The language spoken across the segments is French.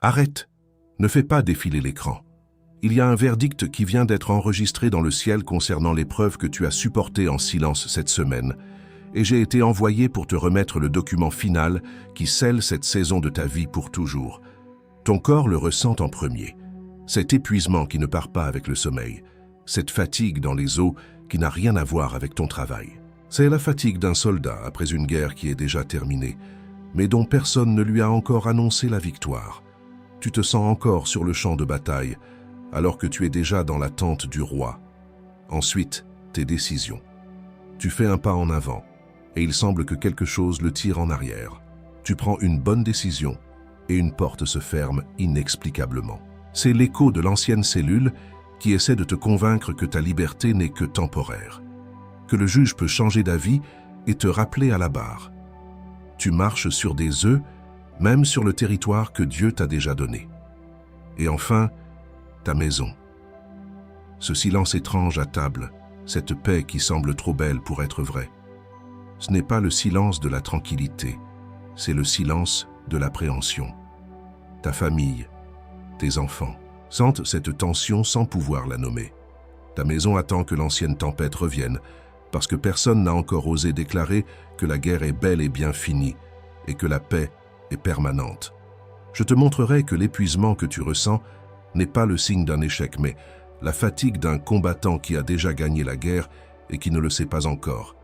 Arrête, ne fais pas défiler l'écran. Il y a un verdict qui vient d'être enregistré dans le ciel concernant l'épreuve que tu as supportée en silence cette semaine, et j'ai été envoyé pour te remettre le document final qui scelle cette saison de ta vie pour toujours. Ton corps le ressent en premier. Cet épuisement qui ne part pas avec le sommeil, cette fatigue dans les os qui n'a rien à voir avec ton travail. C'est la fatigue d'un soldat après une guerre qui est déjà terminée, mais dont personne ne lui a encore annoncé la victoire. Tu te sens encore sur le champ de bataille, alors que tu es déjà dans l'attente du roi. Ensuite, tes décisions. Tu fais un pas en avant, et il semble que quelque chose le tire en arrière. Tu prends une bonne décision, et une porte se ferme inexplicablement. C'est l'écho de l'ancienne cellule qui essaie de te convaincre que ta liberté n'est que temporaire, que le juge peut changer d'avis et te rappeler à la barre. Tu marches sur des œufs, même sur le territoire que Dieu t'a déjà donné. Et enfin, ta maison. Ce silence étrange à table, cette paix qui semble trop belle pour être vraie. Ce n'est pas le silence de la tranquillité, c'est le silence de l'appréhension. Ta famille, tes enfants, sentent cette tension sans pouvoir la nommer. Ta maison attend que l'ancienne tempête revienne, parce que personne n'a encore osé déclarer que la guerre est bel et bien finie et que la paix est permanente. Je te montrerai que l'épuisement que tu ressens n'est pas le signe d'un échec, mais la fatigue d'un combattant qui a déjà gagné la guerre et qui ne le sait pas encore.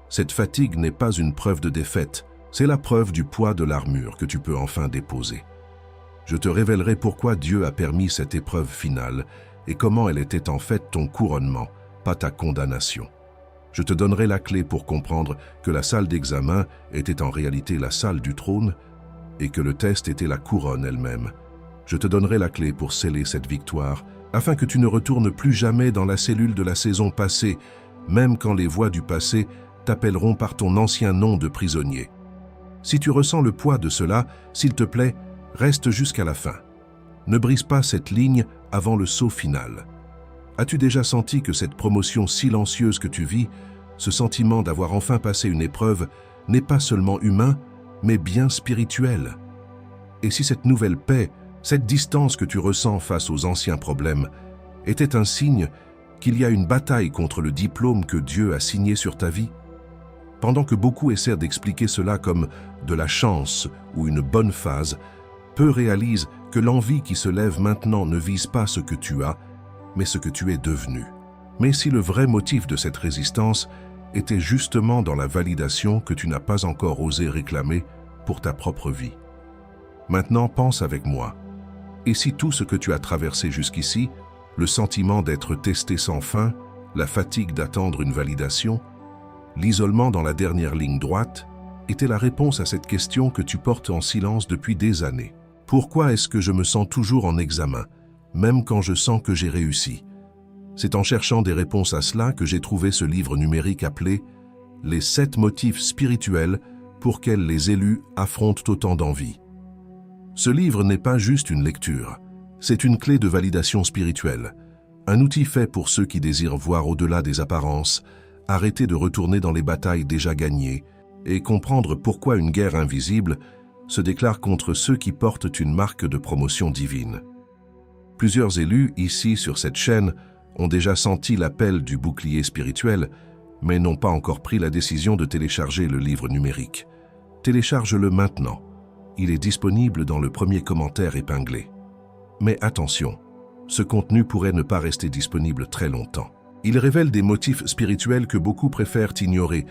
Cette fatigue n'est pas une preuve de défaite, c'est la preuve du poids de l'armure que tu peux enfin déposer. Je te révélerai pourquoi Dieu a permis cette épreuve finale et comment elle était en fait ton couronnement, pas ta condamnation. Je te donnerai la clé pour comprendre que la salle d'examen était en réalité la salle du trône et que le test était la couronne elle-même. Je te donnerai la clé pour sceller cette victoire afin que tu ne retournes plus jamais dans la cellule de la saison passée, même quand les voix du passé t'appelleront par ton ancien nom de prisonnier. Si tu ressens le poids de cela, s'il te plaît, reste jusqu'à la fin. Ne brise pas cette ligne avant le saut final. As-tu déjà senti que cette promotion silencieuse que tu vis, ce sentiment d'avoir enfin passé une épreuve, n'est pas seulement humain, mais bien spirituel? Et si cette nouvelle paix, cette distance que tu ressens face aux anciens problèmes, était un signe qu'il y a une bataille contre le diplôme que Dieu a signé sur ta vie? Pendant que beaucoup essaient d'expliquer cela comme de la chance ou une bonne phase, peu réalisent que l'envie qui se lève maintenant ne vise pas ce que tu as, mais ce que tu es devenu. Mais si le vrai motif de cette résistance était justement dans la validation que tu n'as pas encore osé réclamer pour ta propre vie. Maintenant, pense avec moi. Et si tout ce que tu as traversé jusqu'ici, le sentiment d'être testé sans fin, la fatigue d'attendre une validation, l'isolement dans la dernière ligne droite, était la réponse à cette question que tu portes en silence depuis des années? Pourquoi est-ce que je me sens toujours en examen, même quand je sens que j'ai réussi? C'est en cherchant des réponses à cela que j'ai trouvé ce livre numérique appelé « Les 7 motifs spirituels pour lesquels les élus affrontent autant d'envie ». Ce livre n'est pas juste une lecture, c'est une clé de validation spirituelle, un outil fait pour ceux qui désirent voir au-delà des apparences, arrêter de retourner dans les batailles déjà gagnées et comprendre pourquoi une guerre invisible se déclare contre ceux qui portent une marque de promotion divine. Plusieurs élus, ici sur cette chaîne, ont déjà senti l'appel du bouclier spirituel, mais n'ont pas encore pris la décision de télécharger le livre numérique. Télécharge-le maintenant. Il est disponible dans le premier commentaire épinglé. Mais attention, ce contenu pourrait ne pas rester disponible très longtemps. Il révèle des motifs spirituels que beaucoup préfèrent ignorer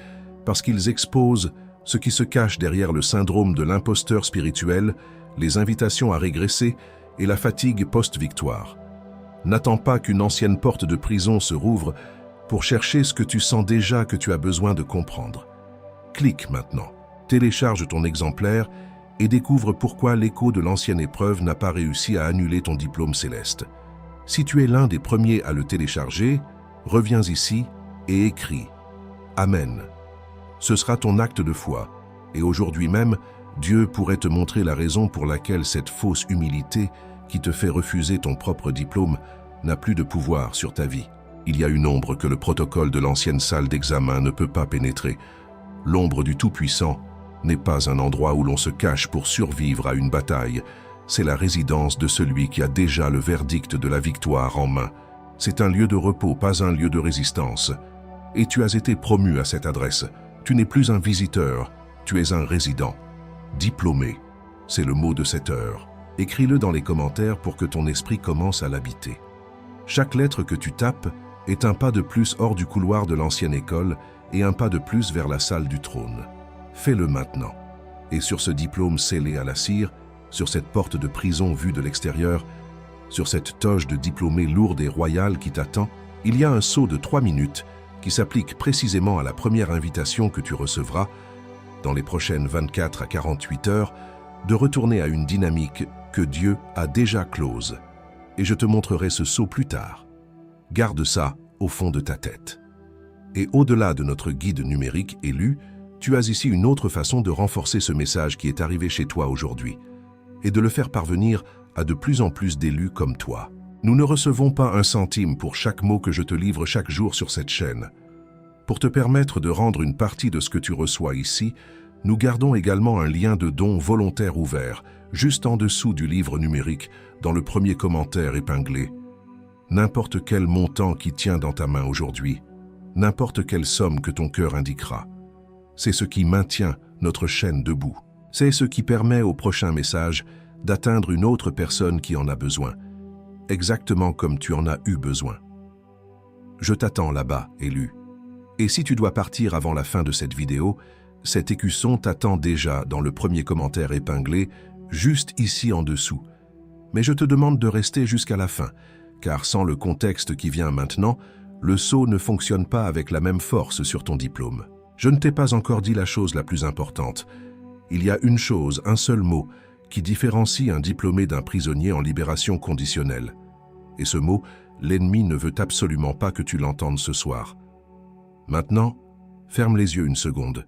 parce qu'ils exposent ce qui se cache derrière le syndrome de l'imposteur spirituel, les invitations à régresser et la fatigue post-victoire. N'attends pas qu'une ancienne porte de prison se rouvre pour chercher ce que tu sens déjà que tu as besoin de comprendre. Clique maintenant, télécharge ton exemplaire et découvre pourquoi l'écho de l'ancienne épreuve n'a pas réussi à annuler ton diplôme céleste. Si tu es l'un des premiers à le télécharger, reviens ici et écris « Amen ». Ce sera ton acte de foi, et aujourd'hui même, Dieu pourrait te montrer la raison pour laquelle cette fausse humilité qui te fait refuser ton propre diplôme n'a plus de pouvoir sur ta vie. Il y a une ombre que le protocole de l'ancienne salle d'examen ne peut pas pénétrer. L'ombre du Tout-Puissant n'est pas un endroit où l'on se cache pour survivre à une bataille, C'est la résidence de celui qui a déjà le verdict de la victoire en main. C'est un lieu de repos, pas un lieu de résistance. Et tu as été promu à cette adresse. Tu n'es plus un visiteur, tu es un résident. Diplômé, c'est le mot de cette heure. Écris-le dans les commentaires pour que ton esprit commence à l'habiter. Chaque lettre que tu tapes est un pas de plus hors du couloir de l'ancienne école et un pas de plus vers la salle du trône. Fais-le maintenant. Et sur ce diplôme scellé à la cire, sur cette porte de prison vue de l'extérieur, sur cette toge de diplômé lourde et royale qui t'attend, il y a un saut de 3 minutes qui s'applique précisément à la première invitation que tu recevras, dans les prochaines 24 à 48 heures, de retourner à une dynamique que Dieu a déjà close. Et je te montrerai ce saut plus tard. Garde ça au fond de ta tête. Et au-delà de notre guide numérique élu, tu as ici une autre façon de renforcer ce message qui est arrivé chez toi aujourd'hui et de le faire parvenir à de plus en plus d'élus comme toi. Nous ne recevons pas un centime pour chaque mot que je te livre chaque jour sur cette chaîne. Pour te permettre de rendre une partie de ce que tu reçois ici, nous gardons également un lien de don volontaire ouvert, juste en dessous du livre numérique, dans le premier commentaire épinglé. N'importe quel montant qui tient dans ta main aujourd'hui, n'importe quelle somme que ton cœur indiquera, c'est ce qui maintient notre chaîne debout. C'est ce qui permet au prochain message d'atteindre une autre personne qui en a besoin, exactement comme tu en as eu besoin. Je t'attends là-bas, élu. Et si tu dois partir avant la fin de cette vidéo, cet écusson t'attend déjà dans le premier commentaire épinglé, juste ici en dessous. Mais je te demande de rester jusqu'à la fin, car sans le contexte qui vient maintenant, le saut ne fonctionne pas avec la même force sur ton diplôme. Je ne t'ai pas encore dit la chose la plus importante. Il y a une chose, un seul mot, qui différencie un diplômé d'un prisonnier en libération conditionnelle. Et ce mot, l'ennemi ne veut absolument pas que tu l'entendes ce soir. Maintenant, ferme les yeux une seconde.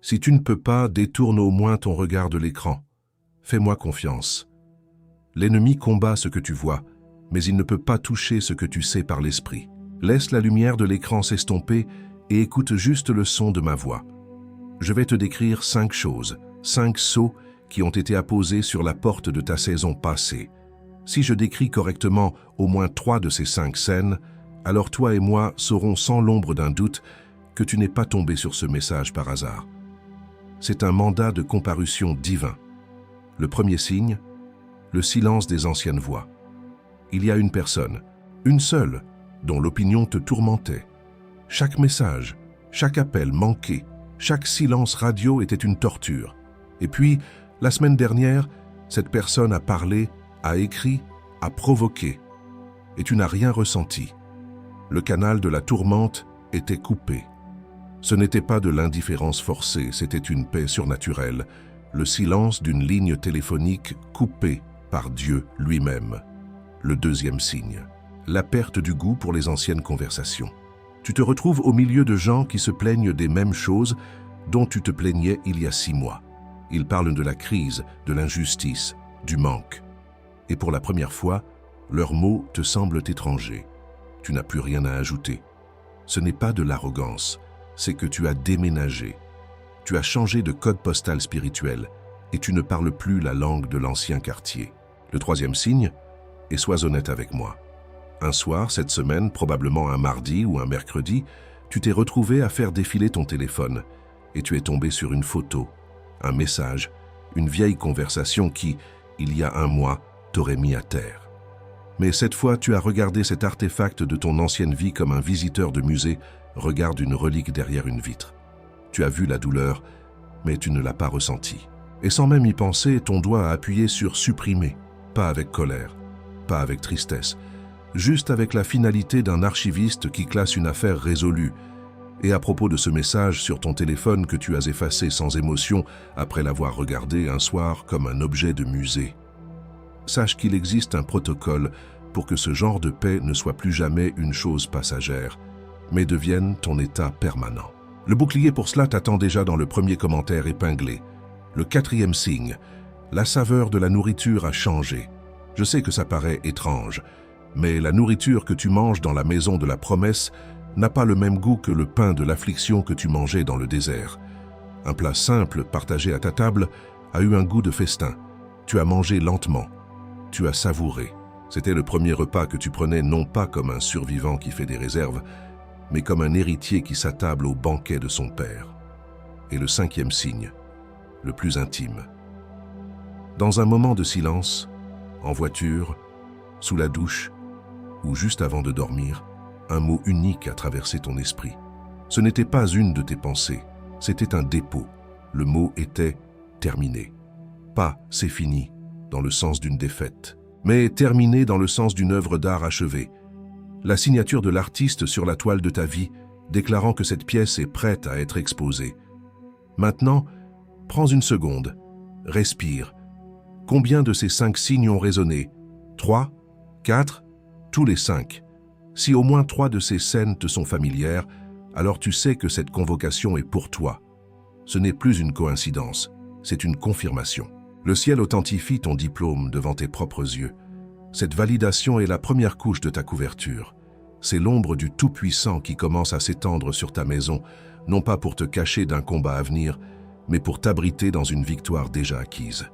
Si tu ne peux pas, détourne au moins ton regard de l'écran. Fais-moi confiance. L'ennemi combat ce que tu vois, mais il ne peut pas toucher ce que tu sais par l'esprit. Laisse la lumière de l'écran s'estomper et écoute juste le son de ma voix. Je vais te décrire 5 choses, 5 sceaux qui ont été apposés sur la porte de ta saison passée. Si je décris correctement au moins 3 de ces 5 scènes, alors toi et moi saurons sans l'ombre d'un doute que tu n'es pas tombé sur ce message par hasard. C'est un mandat de comparution divin. Le premier signe, le silence des anciennes voix. Il y a une personne, une seule, dont l'opinion te tourmentait. Chaque message, chaque appel manqué, chaque silence radio était une torture. Et puis, la semaine dernière, cette personne a parlé, a écrit, a provoqué. Et tu n'as rien ressenti. Le canal de la tourmente était coupé. Ce n'était pas de l'indifférence forcée, c'était une paix surnaturelle, le silence d'une ligne téléphonique coupée par Dieu lui-même. Le deuxième signe, la perte du goût pour les anciennes conversations. Tu te retrouves au milieu de gens qui se plaignent des mêmes choses dont tu te plaignais il y a 6 mois. Ils parlent de la crise, de l'injustice, du manque. Et pour la première fois, leurs mots te semblent étrangers. Tu n'as plus rien à ajouter. Ce n'est pas de l'arrogance, c'est que tu as déménagé. Tu as changé de code postal spirituel et tu ne parles plus la langue de l'ancien quartier. Le troisième signe, et sois honnête avec moi. Un soir, cette semaine, probablement un mardi ou un mercredi, tu t'es retrouvé à faire défiler ton téléphone et tu es tombé sur une photo, un message, une vieille conversation qui, il y a 1 mois, t'aurait mis à terre. Mais cette fois, tu as regardé cet artefact de ton ancienne vie comme un visiteur de musée regarde une relique derrière une vitre. Tu as vu la douleur, mais tu ne l'as pas ressentie. Et sans même y penser, ton doigt a appuyé sur « supprimer », pas avec colère, pas avec tristesse, juste avec la finalité d'un archiviste qui classe une affaire résolue. Et à propos de ce message sur ton téléphone que tu as effacé sans émotion après l'avoir regardé un soir comme un objet de musée. Sache qu'il existe un protocole pour que ce genre de paix ne soit plus jamais une chose passagère, mais devienne ton état permanent. Le bouclier pour cela t'attend déjà dans le premier commentaire épinglé. Le 4e signe, la saveur de la nourriture a changé. Je sais que ça paraît étrange, mais la nourriture que tu manges dans la maison de la promesse n'a pas le même goût que le pain de l'affliction que tu mangeais dans le désert. Un plat simple partagé à ta table a eu un goût de festin, Tu as mangé lentement. Tu as savouré. C'était le premier repas que tu prenais non pas comme un survivant qui fait des réserves, mais comme un héritier qui s'attable au banquet de son père. Et le cinquième signe, le plus intime. Dans un moment de silence, en voiture, sous la douche, ou juste avant de dormir, un mot unique a traversé ton esprit. Ce n'était pas une de tes pensées, c'était un dépôt. Le mot était « terminé ». Pas « c'est fini » dans le sens d'une défaite, mais « terminé » dans le sens d'une œuvre d'art achevée. La signature de l'artiste sur la toile de ta vie, déclarant que cette pièce est prête à être exposée. Maintenant, prends une seconde, respire. Combien de ces 5 signes ont résonné? 3? 4? Tous les 5. Si au moins 3 de ces scènes te sont familières, alors tu sais que cette convocation est pour toi. Ce n'est plus une coïncidence, c'est une confirmation. Le ciel authentifie ton diplôme devant tes propres yeux. Cette validation est la première couche de ta couverture. C'est l'ombre du Tout-Puissant qui commence à s'étendre sur ta maison, non pas pour te cacher d'un combat à venir, mais pour t'abriter dans une victoire déjà acquise.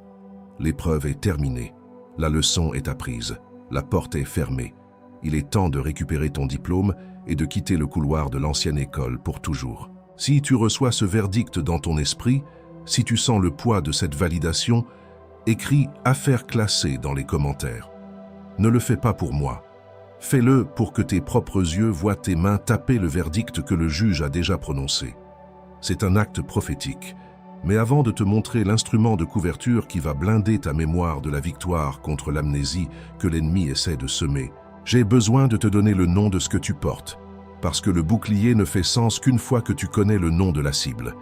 L'épreuve est terminée, la leçon est apprise, la porte est fermée. Il est temps de récupérer ton diplôme et de quitter le couloir de l'ancienne école pour toujours. Si tu reçois ce verdict dans ton esprit, si tu sens le poids de cette validation, écris « Affaire classée » dans les commentaires. Ne le fais pas pour moi. Fais-le pour que tes propres yeux voient tes mains taper le verdict que le juge a déjà prononcé. C'est un acte prophétique. Mais avant de te montrer l'instrument de couverture qui va blinder ta mémoire de la victoire contre l'amnésie que l'ennemi essaie de semer, j'ai besoin de te donner le nom de ce que tu portes, parce que le bouclier ne fait sens qu'une fois que tu connais le nom de la cible.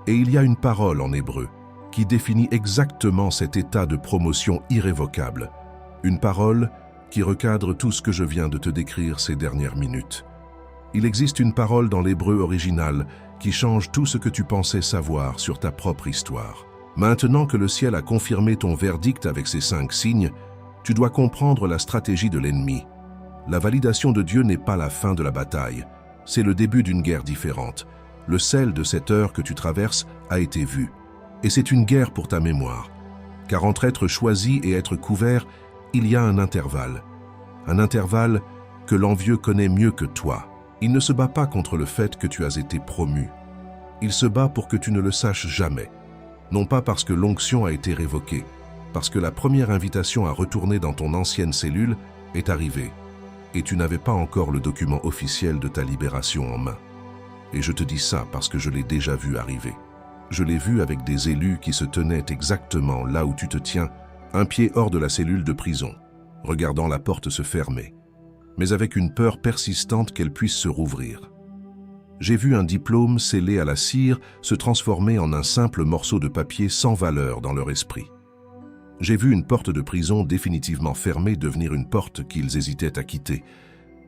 Et il y a une parole en hébreu qui définit exactement cet état de promotion irrévocable. Une parole qui recadre tout ce que je viens de te décrire ces dernières minutes. Il existe une parole dans l'hébreu original qui change tout ce que tu pensais savoir sur ta propre histoire. Maintenant que le ciel a confirmé ton verdict avec ces 5 signes, tu dois comprendre la stratégie de l'ennemi. La validation de Dieu n'est pas la fin de la bataille, c'est le début d'une guerre différente. Le sel de cette heure que tu traverses a été vu. Et c'est une guerre pour ta mémoire. Car entre être choisi et être couvert, il y a un intervalle. Un intervalle que l'envieux connaît mieux que toi. Il ne se bat pas contre le fait que tu as été promu. Il se bat pour que tu ne le saches jamais. Non pas parce que l'onction a été révoquée, parce que la première invitation à retourner dans ton ancienne cellule est arrivée, et tu n'avais pas encore le document officiel de ta libération en main. Et je te dis ça parce que je l'ai déjà vu arriver. Je l'ai vu avec des élus qui se tenaient exactement là où tu te tiens, un pied hors de la cellule de prison, regardant la porte se fermer, mais avec une peur persistante qu'elle puisse se rouvrir. J'ai vu un diplôme scellé à la cire se transformer en un simple morceau de papier sans valeur dans leur esprit. J'ai vu une porte de prison définitivement fermée devenir une porte qu'ils hésitaient à quitter.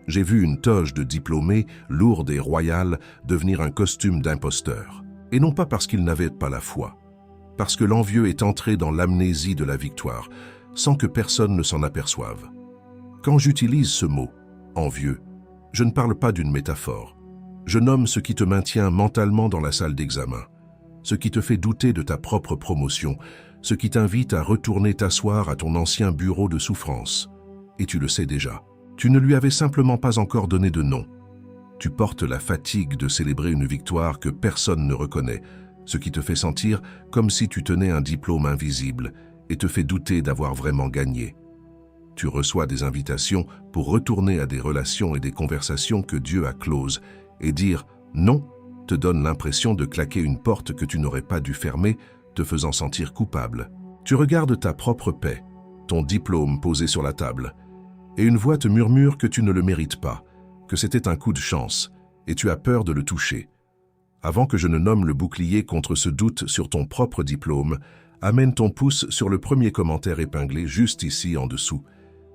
J'ai vu une toge de diplômé, lourde et royale, devenir un costume d'imposteur. Et non pas parce qu'ils n'avaient pas la foi, parce que l'envieux est entré dans l'amnésie de la victoire, sans que personne ne s'en aperçoive. Quand j'utilise ce mot, envieux, je ne parle pas d'une métaphore. Je nomme ce qui te maintient mentalement dans la salle d'examen, ce qui te fait douter de ta propre promotion, ce qui t'invite à retourner t'asseoir à ton ancien bureau de souffrance. Et tu le sais déjà, tu ne lui avais simplement pas encore donné de nom. Tu portes la fatigue de célébrer une victoire que personne ne reconnaît, ce qui te fait sentir comme si tu tenais un diplôme invisible et te fait douter d'avoir vraiment gagné. Tu reçois des invitations pour retourner à des relations et des conversations que Dieu a closes, et dire « non » te donne l'impression de claquer une porte que tu n'aurais pas dû fermer, te faisant sentir coupable. Tu regardes ta propre paix, ton diplôme posé sur la table, et une voix te murmure que tu ne le mérites pas, que c'était un coup de chance, et tu as peur de le toucher. Avant que je ne nomme le bouclier contre ce doute sur ton propre diplôme, amène ton pouce sur le premier commentaire épinglé juste ici en dessous.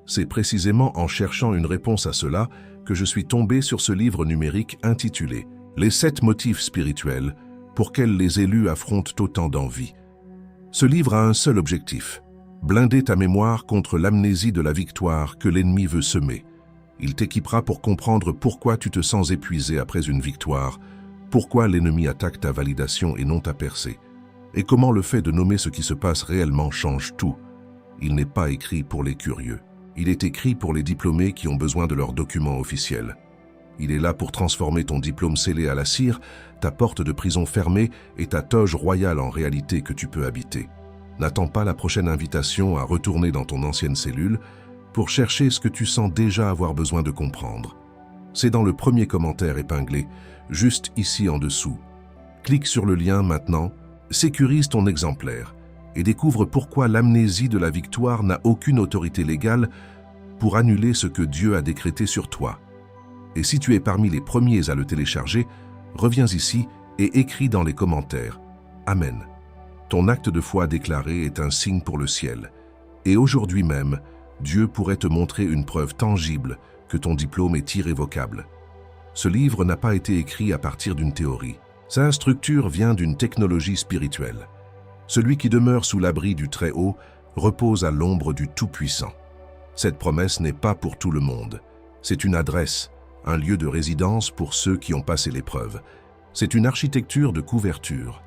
C'est précisément en cherchant une réponse à cela que je suis tombé sur ce livre numérique intitulé « Les 7 motifs spirituels pour lesquels les élus affrontent autant d'envie ». Ce livre a un seul objectif, blinder ta mémoire contre l'amnésie de la victoire que l'ennemi veut semer. Il t'équipera pour comprendre pourquoi tu te sens épuisé après une victoire, pourquoi l'ennemi attaque ta validation et non ta percée, et comment le fait de nommer ce qui se passe réellement change tout. Il n'est pas écrit pour les curieux. Il est écrit pour les diplômés qui ont besoin de leurs documents officiels. Il est là pour transformer ton diplôme scellé à la cire, ta porte de prison fermée et ta toge royale en réalité que tu peux habiter. N'attends pas la prochaine invitation à retourner dans ton ancienne cellule pour chercher ce que tu sens déjà avoir besoin de comprendre. C'est dans le premier commentaire épinglé, juste ici en dessous. Clique sur le lien maintenant, sécurise ton exemplaire et découvre pourquoi l'amnésie de la victoire n'a aucune autorité légale pour annuler ce que Dieu a décrété sur toi. Et si tu es parmi les premiers à le télécharger, reviens ici et écris dans les commentaires « Amen ». Ton acte de foi déclaré est un signe pour le ciel. Et aujourd'hui même, Dieu pourrait te montrer une preuve tangible que ton diplôme est irrévocable. Ce livre n'a pas été écrit à partir d'une théorie. Sa structure vient d'une technologie spirituelle. Celui qui demeure sous l'abri du Très-Haut repose à l'ombre du Tout-Puissant. Cette promesse n'est pas pour tout le monde. C'est une adresse, un lieu de résidence pour ceux qui ont passé l'épreuve. C'est une architecture de couverture.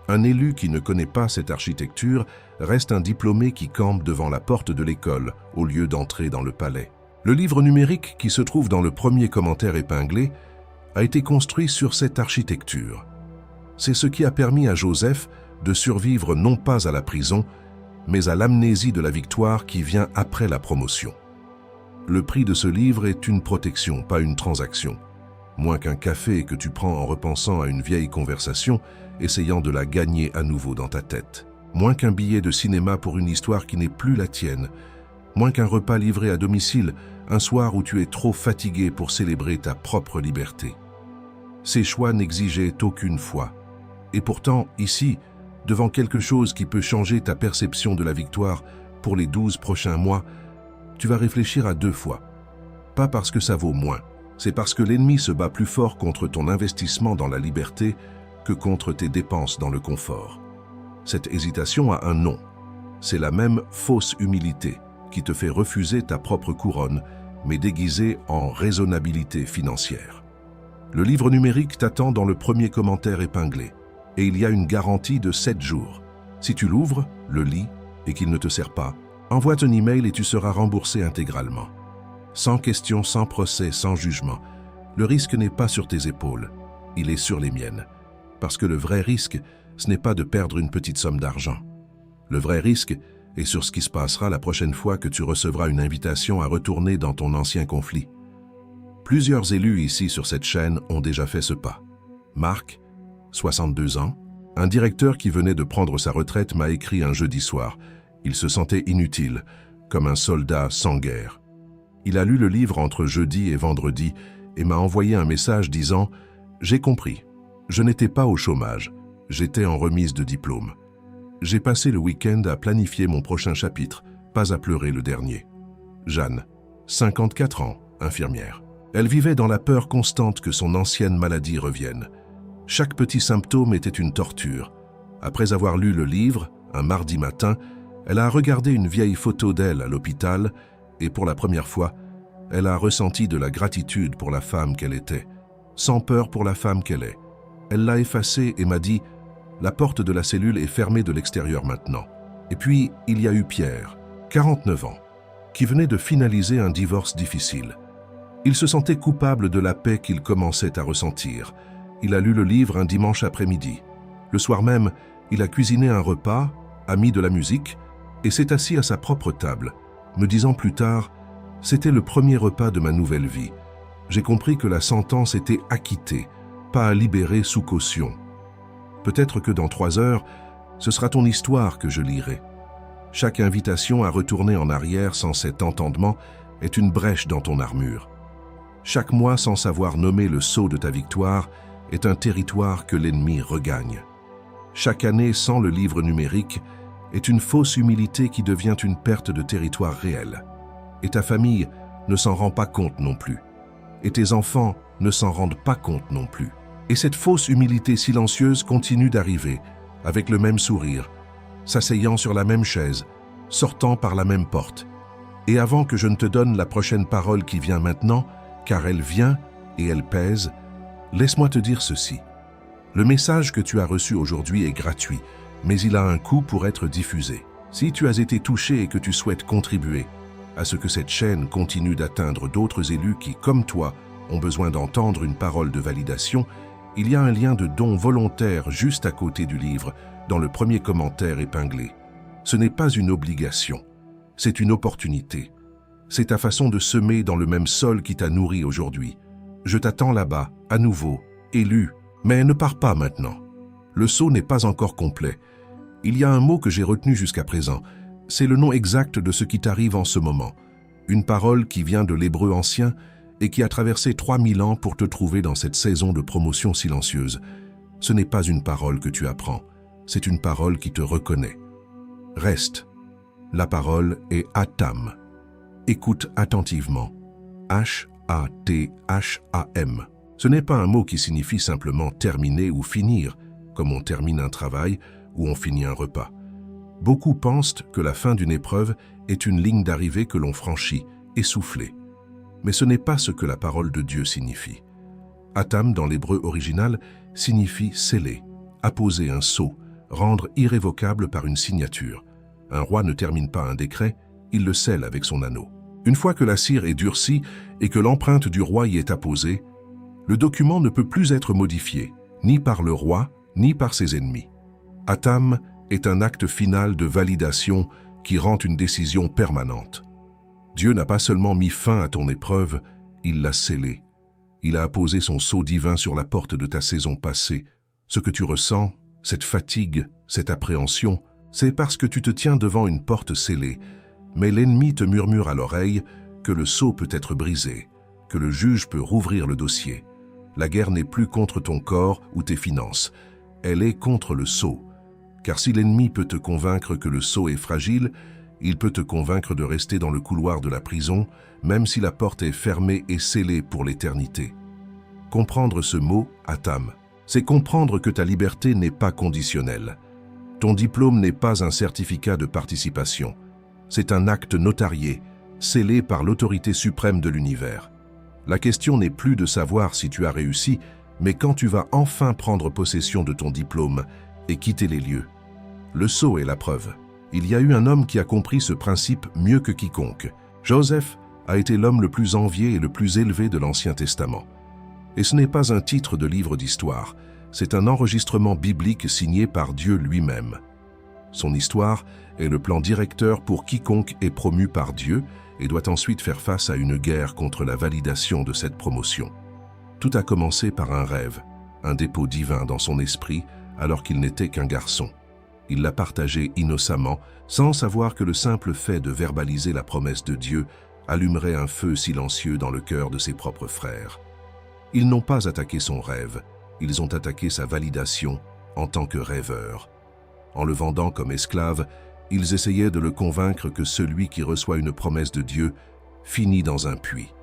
Un élu qui ne connaît pas cette architecture reste un diplômé qui campe devant la porte de l'école au lieu d'entrer dans le palais. Le livre numérique qui se trouve dans le premier commentaire épinglé a été construit sur cette architecture. C'est ce qui a permis à Joseph de survivre non pas à la prison, mais à l'amnésie de la victoire qui vient après la promotion. Le prix de ce livre est une protection, pas une transaction. Moins qu'un café que tu prends en repensant à une vieille conversation, essayant de la gagner à nouveau dans ta tête. Moins qu'un billet de cinéma pour une histoire qui n'est plus la tienne. Moins qu'un repas livré à domicile, un soir où tu es trop fatigué pour célébrer ta propre liberté. Ces choix n'exigeaient aucune foi. Et pourtant, ici, devant quelque chose qui peut changer ta perception de la victoire pour les 12 prochains mois, tu vas réfléchir à 2 fois. Pas parce que ça vaut moins, c'est parce que l'ennemi se bat plus fort contre ton investissement dans la liberté que contre tes dépenses dans le confort. Cette hésitation a un nom. C'est la même fausse humilité qui te fait refuser ta propre couronne, mais déguisée en raisonnabilité financière. Le livre numérique t'attend dans le premier commentaire épinglé, et il y a une garantie de 7 jours. Si tu l'ouvres, le lis, et qu'il ne te sert pas, envoie ton email et tu seras remboursé intégralement. Sans question, sans procès, sans jugement. Le risque n'est pas sur tes épaules, il est sur les miennes. Parce que le vrai risque, ce n'est pas de perdre une petite somme d'argent. Le vrai risque est sur ce qui se passera la prochaine fois que tu recevras une invitation à retourner dans ton ancien conflit. Plusieurs élus ici sur cette chaîne ont déjà fait ce pas. Marc, 62 ans, un directeur qui venait de prendre sa retraite m'a écrit un jeudi soir. Il se sentait inutile, comme un soldat sans guerre. Il a lu le livre entre jeudi et vendredi et m'a envoyé un message disant « J'ai compris, je n'étais pas au chômage, j'étais en remise de diplôme. J'ai passé le week-end à planifier mon prochain chapitre, pas à pleurer le dernier. » Jeanne, 54 ans, infirmière. Elle vivait dans la peur constante que son ancienne maladie revienne. Chaque petit symptôme était une torture. Après avoir lu le livre, un mardi matin, elle a regardé une vieille photo d'elle à l'hôpital et pour la première fois, elle a ressenti de la gratitude pour la femme qu'elle était, sans peur pour la femme qu'elle est. Elle l'a effacée et m'a dit « La porte de la cellule est fermée de l'extérieur maintenant. » Et puis, il y a eu Pierre, 49 ans, qui venait de finaliser un divorce difficile. Il se sentait coupable de la paix qu'il commençait à ressentir. Il a lu le livre un dimanche après-midi. Le soir même, il a cuisiné un repas, a mis de la musique et s'est assis à sa propre table, me disant plus tard « C'était le premier repas de ma nouvelle vie. J'ai compris que la sentence était acquittée, pas à libérer sous caution. Peut-être que dans 3 heures, ce sera ton histoire que je lirai. » Chaque invitation à retourner en arrière sans cet entendement est une brèche dans ton armure. Chaque mois sans savoir nommer le sceau de ta victoire est un territoire que l'ennemi regagne. Chaque année sans le livre numérique est une fausse humilité qui devient une perte de territoire réel. Et ta famille ne s'en rend pas compte non plus. Et tes enfants ne s'en rendent pas compte non plus. Et cette fausse humilité silencieuse continue d'arriver, avec le même sourire, s'asseyant sur la même chaise, sortant par la même porte. Et avant que je ne te donne la prochaine parole qui vient maintenant, car elle vient et elle pèse, laisse-moi te dire ceci. Le message que tu as reçu aujourd'hui est gratuit, mais il a un coût pour être diffusé. Si tu as été touché et que tu souhaites contribuer à ce que cette chaîne continue d'atteindre d'autres élus qui, comme toi, ont besoin d'entendre une parole de validation, il y a un lien de don volontaire juste à côté du livre, dans le premier commentaire épinglé. Ce n'est pas une obligation, c'est une opportunité. C'est ta façon de semer dans le même sol qui t'a nourri aujourd'hui. Je t'attends là-bas, à nouveau, élu, mais ne pars pas maintenant. Le saut n'est pas encore complet. Il y a un mot que j'ai retenu jusqu'à présent. C'est le nom exact de ce qui t'arrive en ce moment. Une parole qui vient de l'hébreu ancien et qui a traversé 3000 ans pour te trouver dans cette saison de promotion silencieuse. Ce n'est pas une parole que tu apprends, c'est une parole qui te reconnaît. Reste. La parole est Atam. Écoute attentivement. H-A-T-H-A-M. Ce n'est pas un mot qui signifie simplement terminer ou finir, comme on termine un travail ou on finit un repas. Beaucoup pensent que la fin d'une épreuve est une ligne d'arrivée que l'on franchit, essoufflée. Mais ce n'est pas ce que la parole de Dieu signifie. Atam, dans l'hébreu original, signifie sceller, apposer un sceau, rendre irrévocable par une signature. Un roi ne termine pas un décret, il le scelle avec son anneau. Une fois que la cire est durcie et que l'empreinte du roi y est apposée, le document ne peut plus être modifié, ni par le roi, ni par ses ennemis. Atam est un acte final de validation qui rend une décision permanente. Dieu n'a pas seulement mis fin à ton épreuve, il l'a scellée. Il a apposé son sceau divin sur la porte de ta saison passée. Ce que tu ressens, cette fatigue, cette appréhension, c'est parce que tu te tiens devant une porte scellée, mais l'ennemi te murmure à l'oreille que le sceau peut être brisé, que le juge peut rouvrir le dossier. La guerre n'est plus contre ton corps ou tes finances, elle est contre le sceau. Car si l'ennemi peut te convaincre que le sceau est fragile, il peut te convaincre de rester dans le couloir de la prison, même si la porte est fermée et scellée pour l'éternité. Comprendre ce mot, Atam, c'est comprendre que ta liberté n'est pas conditionnelle. Ton diplôme n'est pas un certificat de participation. C'est un acte notarié, scellé par l'autorité suprême de l'univers. La question n'est plus de savoir si tu as réussi, mais quand tu vas enfin prendre possession de ton diplôme et quitter les lieux. Le sceau est la preuve. Il y a eu un homme qui a compris ce principe mieux que quiconque. Joseph a été l'homme le plus envié et le plus élevé de l'Ancien Testament. Et ce n'est pas un titre de livre d'histoire, c'est un enregistrement biblique signé par Dieu lui-même. Son histoire est le plan directeur pour quiconque est promu par Dieu et doit ensuite faire face à une guerre contre la validation de cette promotion. Tout a commencé par un rêve, un dépôt divin dans son esprit alors qu'il n'était qu'un garçon. Il l'a partagé innocemment, sans savoir que le simple fait de verbaliser la promesse de Dieu allumerait un feu silencieux dans le cœur de ses propres frères. Ils n'ont pas attaqué son rêve, ils ont attaqué sa validation en tant que rêveur. En le vendant comme esclave, ils essayaient de le convaincre que celui qui reçoit une promesse de Dieu finit dans un puits.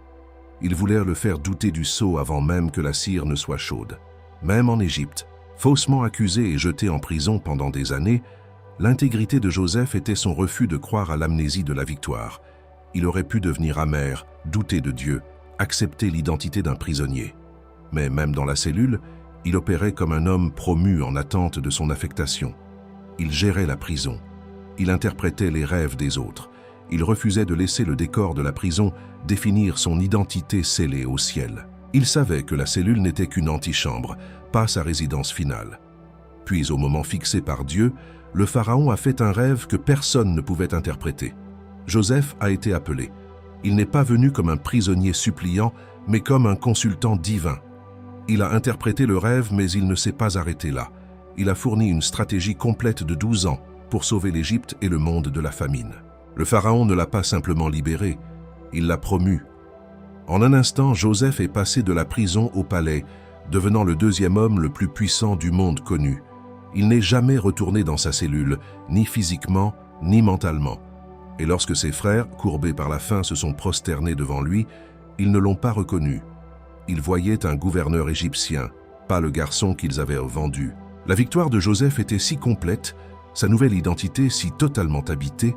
Ils voulèrent le faire douter du sceau avant même que la cire ne soit chaude. Même en Égypte, faussement accusé et jeté en prison pendant des années, l'intégrité de Joseph était son refus de croire à l'amnésie de la victoire. Il aurait pu devenir amer, douter de Dieu, accepter l'identité d'un prisonnier. Mais même dans la cellule, il opérait comme un homme promu en attente de son affectation. Il gérait la prison. Il interprétait les rêves des autres. Il refusait de laisser le décor de la prison définir son identité scellée au ciel. Il savait que la cellule n'était qu'une antichambre, pas sa résidence finale. Puis, au moment fixé par Dieu, le Pharaon a fait un rêve que personne ne pouvait interpréter. Joseph a été appelé. Il n'est pas venu comme un prisonnier suppliant, mais comme un consultant divin. Il a interprété le rêve, mais il ne s'est pas arrêté là. Il a fourni une stratégie complète de 12 ans pour sauver l'Égypte et le monde de la famine. Le Pharaon ne l'a pas simplement libéré, il l'a promu. En un instant, Joseph est passé de la prison au palais, devenant le deuxième homme le plus puissant du monde connu. Il n'est jamais retourné dans sa cellule, ni physiquement, ni mentalement. Et lorsque ses frères, courbés par la faim, se sont prosternés devant lui, ils ne l'ont pas reconnu. Ils voyaient un gouverneur égyptien, pas le garçon qu'ils avaient vendu. La victoire de Joseph était si complète, sa nouvelle identité si totalement habitée,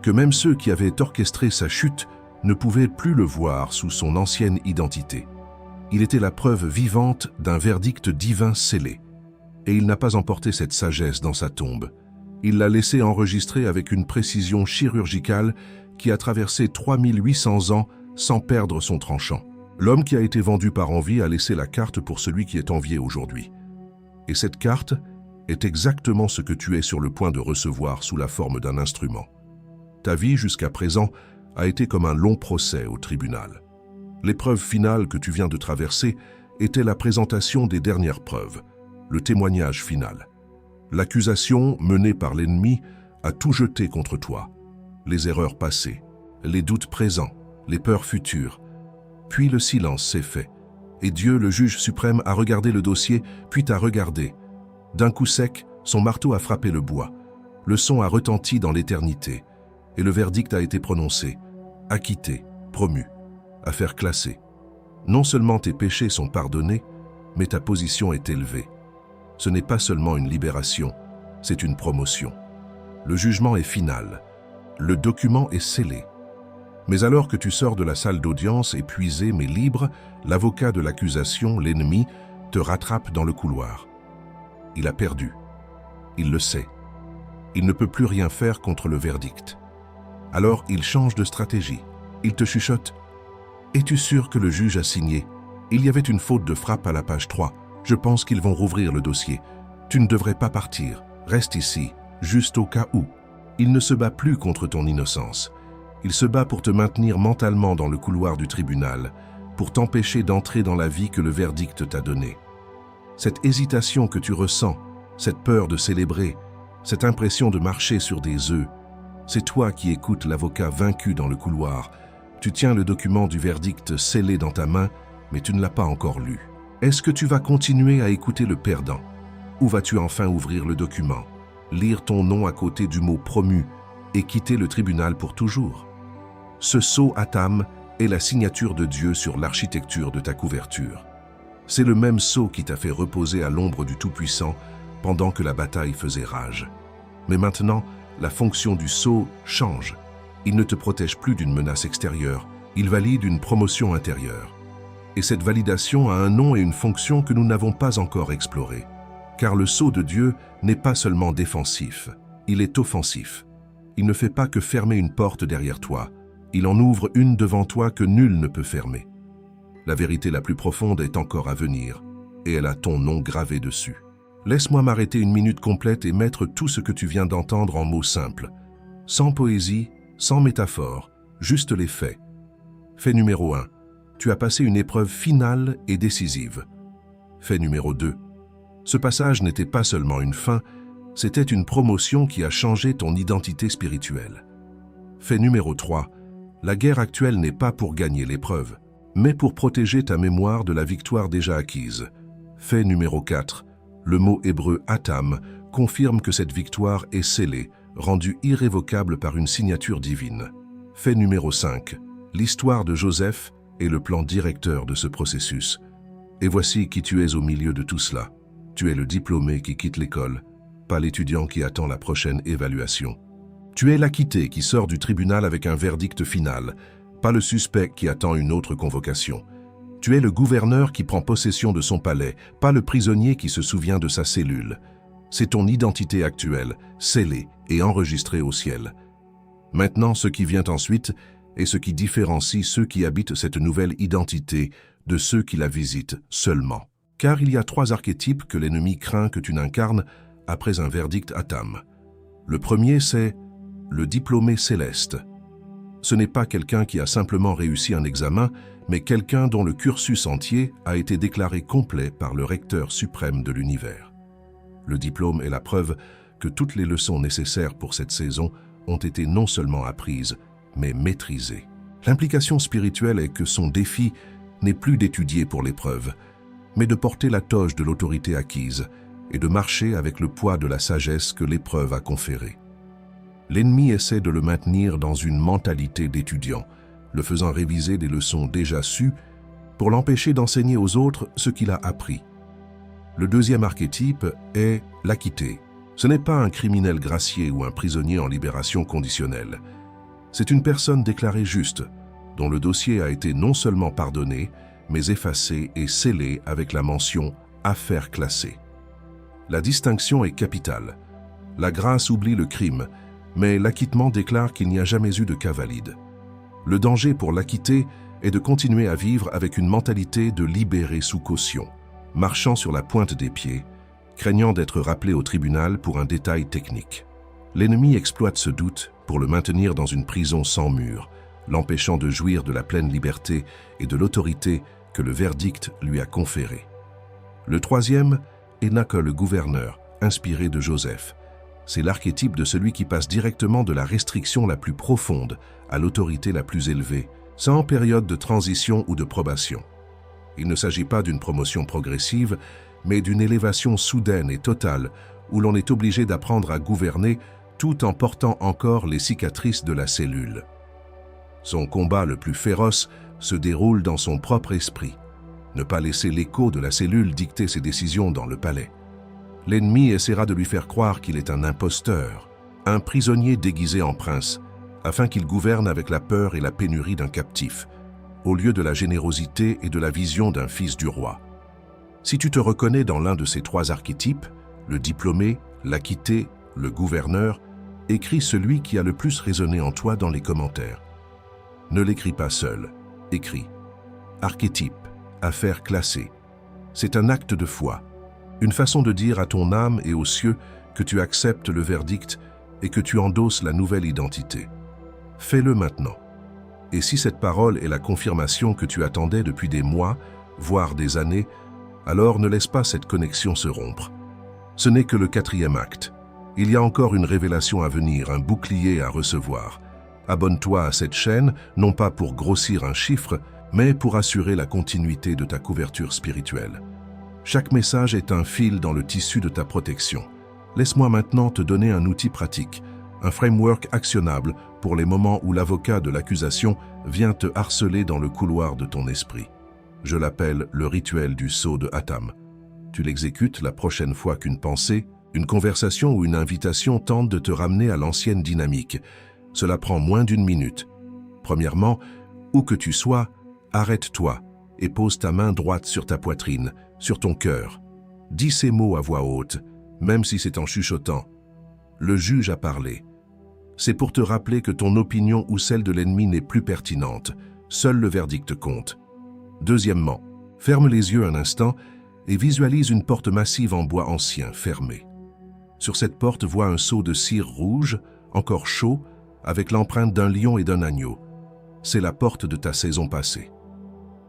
que même ceux qui avaient orchestré sa chute ne pouvaient plus le voir sous son ancienne identité. Il était la preuve vivante d'un verdict divin scellé. Et il n'a pas emporté cette sagesse dans sa tombe. Il l'a laissé enregistrer avec une précision chirurgicale qui a traversé 3800 ans sans perdre son tranchant. L'homme qui a été vendu par envie a laissé la carte pour celui qui est envié aujourd'hui. Et cette carte est exactement ce que tu es sur le point de recevoir sous la forme d'un instrument. Ta vie jusqu'à présent a été comme un long procès au tribunal. L'épreuve finale que tu viens de traverser était la présentation des dernières preuves, le témoignage final. L'accusation menée par l'ennemi a tout jeté contre toi. Les erreurs passées, les doutes présents, les peurs futures. Puis le silence s'est fait. Et Dieu, le juge suprême, a regardé le dossier, puis t'a regardé. D'un coup sec, son marteau a frappé le bois. Le son a retenti dans l'éternité. Et le verdict a été prononcé. Acquitté, promu, affaire classée. Non seulement tes péchés sont pardonnés, mais ta position est élevée. Ce n'est pas seulement une libération, c'est une promotion. Le jugement est final. Le document est scellé. Mais alors que tu sors de la salle d'audience épuisé mais libre, l'avocat de l'accusation, l'ennemi, te rattrape dans le couloir. Il a perdu. Il le sait. Il ne peut plus rien faire contre le verdict. Alors il change de stratégie. Il te chuchote. « Es-tu sûr que le juge a signé? Il y avait une faute de frappe à la page 3. Je pense qu'ils vont rouvrir le dossier. Tu ne devrais pas partir. Reste ici, juste au cas où. » Il ne se bat plus contre ton innocence. Il se bat pour te maintenir mentalement dans le couloir du tribunal, pour t'empêcher d'entrer dans la vie que le verdict t'a donnée. Cette hésitation que tu ressens, cette peur de célébrer, cette impression de marcher sur des œufs, c'est toi qui écoutes l'avocat vaincu dans le couloir. Tu tiens le document du verdict scellé dans ta main, mais tu ne l'as pas encore lu. Est-ce que tu vas continuer à écouter le perdant? Ou vas-tu enfin ouvrir le document, lire ton nom à côté du mot « promu » et quitter le tribunal pour toujours? Ce sceau Atam est la signature de Dieu sur l'architecture de ta couverture. C'est le même sceau qui t'a fait reposer à l'ombre du Tout-Puissant pendant que la bataille faisait rage. Mais maintenant, la fonction du sceau change. Il ne te protège plus d'une menace extérieure, il valide une promotion intérieure. Et cette validation a un nom et une fonction que nous n'avons pas encore explorés. Car le sceau de Dieu n'est pas seulement défensif, il est offensif. Il ne fait pas que fermer une porte derrière toi, il en ouvre une devant toi que nul ne peut fermer. La vérité la plus profonde est encore à venir, et elle a ton nom gravé dessus. Laisse-moi m'arrêter une minute complète et mettre tout ce que tu viens d'entendre en mots simples, sans poésie, sans métaphore, juste les faits. Fait numéro 1. Tu as passé une épreuve finale et décisive. Fait numéro 2. Ce passage n'était pas seulement une fin, c'était une promotion qui a changé ton identité spirituelle. Fait numéro 3. La guerre actuelle n'est pas pour gagner l'épreuve, mais pour protéger ta mémoire de la victoire déjà acquise. Fait numéro 4. Le mot hébreu « Atam » confirme que cette victoire est scellée, rendue irrévocable par une signature divine. Fait numéro 5. L'histoire de Joseph est le plan directeur de ce processus. Et voici qui tu es au milieu de tout cela. Tu es le diplômé qui quitte l'école, pas l'étudiant qui attend la prochaine évaluation. Tu es l'acquitté qui sort du tribunal avec un verdict final, pas le suspect qui attend une autre convocation. Tu es le gouverneur qui prend possession de son palais, pas le prisonnier qui se souvient de sa cellule. C'est ton identité actuelle, scellée et enregistrée au ciel. Maintenant, ce qui vient ensuite est ce qui différencie ceux qui habitent cette nouvelle identité de ceux qui la visitent seulement. Car il y a 3 archétypes que l'ennemi craint que tu n'incarnes après un verdict Atam. Le premier, c'est le diplômé céleste. Ce n'est pas quelqu'un qui a simplement réussi un examen, mais quelqu'un dont le cursus entier a été déclaré complet par le recteur suprême de l'univers. Le diplôme est la preuve que toutes les leçons nécessaires pour cette saison ont été non seulement apprises, mais maîtrisées. L'implication spirituelle est que son défi n'est plus d'étudier pour l'épreuve, mais de porter la toge de l'autorité acquise et de marcher avec le poids de la sagesse que l'épreuve a conférée. L'ennemi essaie de le maintenir dans une mentalité d'étudiant, le faisant réviser des leçons déjà sues pour l'empêcher d'enseigner aux autres ce qu'il a appris. Le deuxième archétype est l'acquitté. Ce n'est pas un criminel gracié ou un prisonnier en libération conditionnelle. C'est une personne déclarée juste, dont le dossier a été non seulement pardonné, mais effacé et scellé avec la mention « affaire classée ». La distinction est capitale. La grâce oublie le crime, mais l'acquittement déclare qu'il n'y a jamais eu de cas valide. Le danger pour l'acquitté est de continuer à vivre avec une mentalité de libéré sous caution, marchant sur la pointe des pieds, craignant d'être rappelé au tribunal pour un détail technique. L'ennemi exploite ce doute pour le maintenir dans une prison sans mur, l'empêchant de jouir de la pleine liberté et de l'autorité que le verdict lui a conférée. Le troisième est Naka le gouverneur, inspiré de Joseph. C'est l'archétype de celui qui passe directement de la restriction la plus profonde à l'autorité la plus élevée, sans période de transition ou de probation. Il ne s'agit pas d'une promotion progressive, mais d'une élévation soudaine et totale où l'on est obligé d'apprendre à gouverner tout en portant encore les cicatrices de la cellule. Son combat le plus féroce se déroule dans son propre esprit. Ne pas laisser l'écho de la cellule dicter ses décisions dans le palais. L'ennemi essaiera de lui faire croire qu'il est un imposteur, un prisonnier déguisé en prince, afin qu'il gouverne avec la peur et la pénurie d'un captif, au lieu de la générosité et de la vision d'un fils du roi. Si tu te reconnais dans l'un de ces trois archétypes, le diplômé, l'acquitté, le gouverneur, écris celui qui a le plus résonné en toi dans les commentaires. Ne l'écris pas seul, écris. Archétype, affaire classée. C'est un acte de foi, une façon de dire à ton âme et aux cieux que tu acceptes le verdict et que tu endosses la nouvelle identité. Fais-le maintenant. Et si cette parole est la confirmation que tu attendais depuis des mois, voire des années, alors ne laisse pas cette connexion se rompre. Ce n'est que le quatrième acte. Il y a encore une révélation à venir, un bouclier à recevoir. Abonne-toi à cette chaîne, non pas pour grossir un chiffre, mais pour assurer la continuité de ta couverture spirituelle. Chaque message est un fil dans le tissu de ta protection. Laisse-moi maintenant te donner un outil pratique, un framework actionnable pour les moments où l'avocat de l'accusation vient te harceler dans le couloir de ton esprit. Je l'appelle le rituel du sceau de Atam. Tu l'exécutes la prochaine fois qu'une pensée, une conversation ou une invitation tente de te ramener à l'ancienne dynamique. Cela prend moins d'1 minute. Premièrement, où que tu sois, arrête-toi et pose ta main droite sur ta poitrine, sur ton cœur. Dis ces mots à voix haute, même si c'est en chuchotant. Le juge a parlé. C'est pour te rappeler que ton opinion ou celle de l'ennemi n'est plus pertinente. Seul le verdict compte. Deuxièmement, ferme les yeux un instant et visualise une porte massive en bois ancien, fermée. Sur cette porte, vois un seau de cire rouge, encore chaud, avec l'empreinte d'un lion et d'un agneau. C'est la porte de ta saison passée.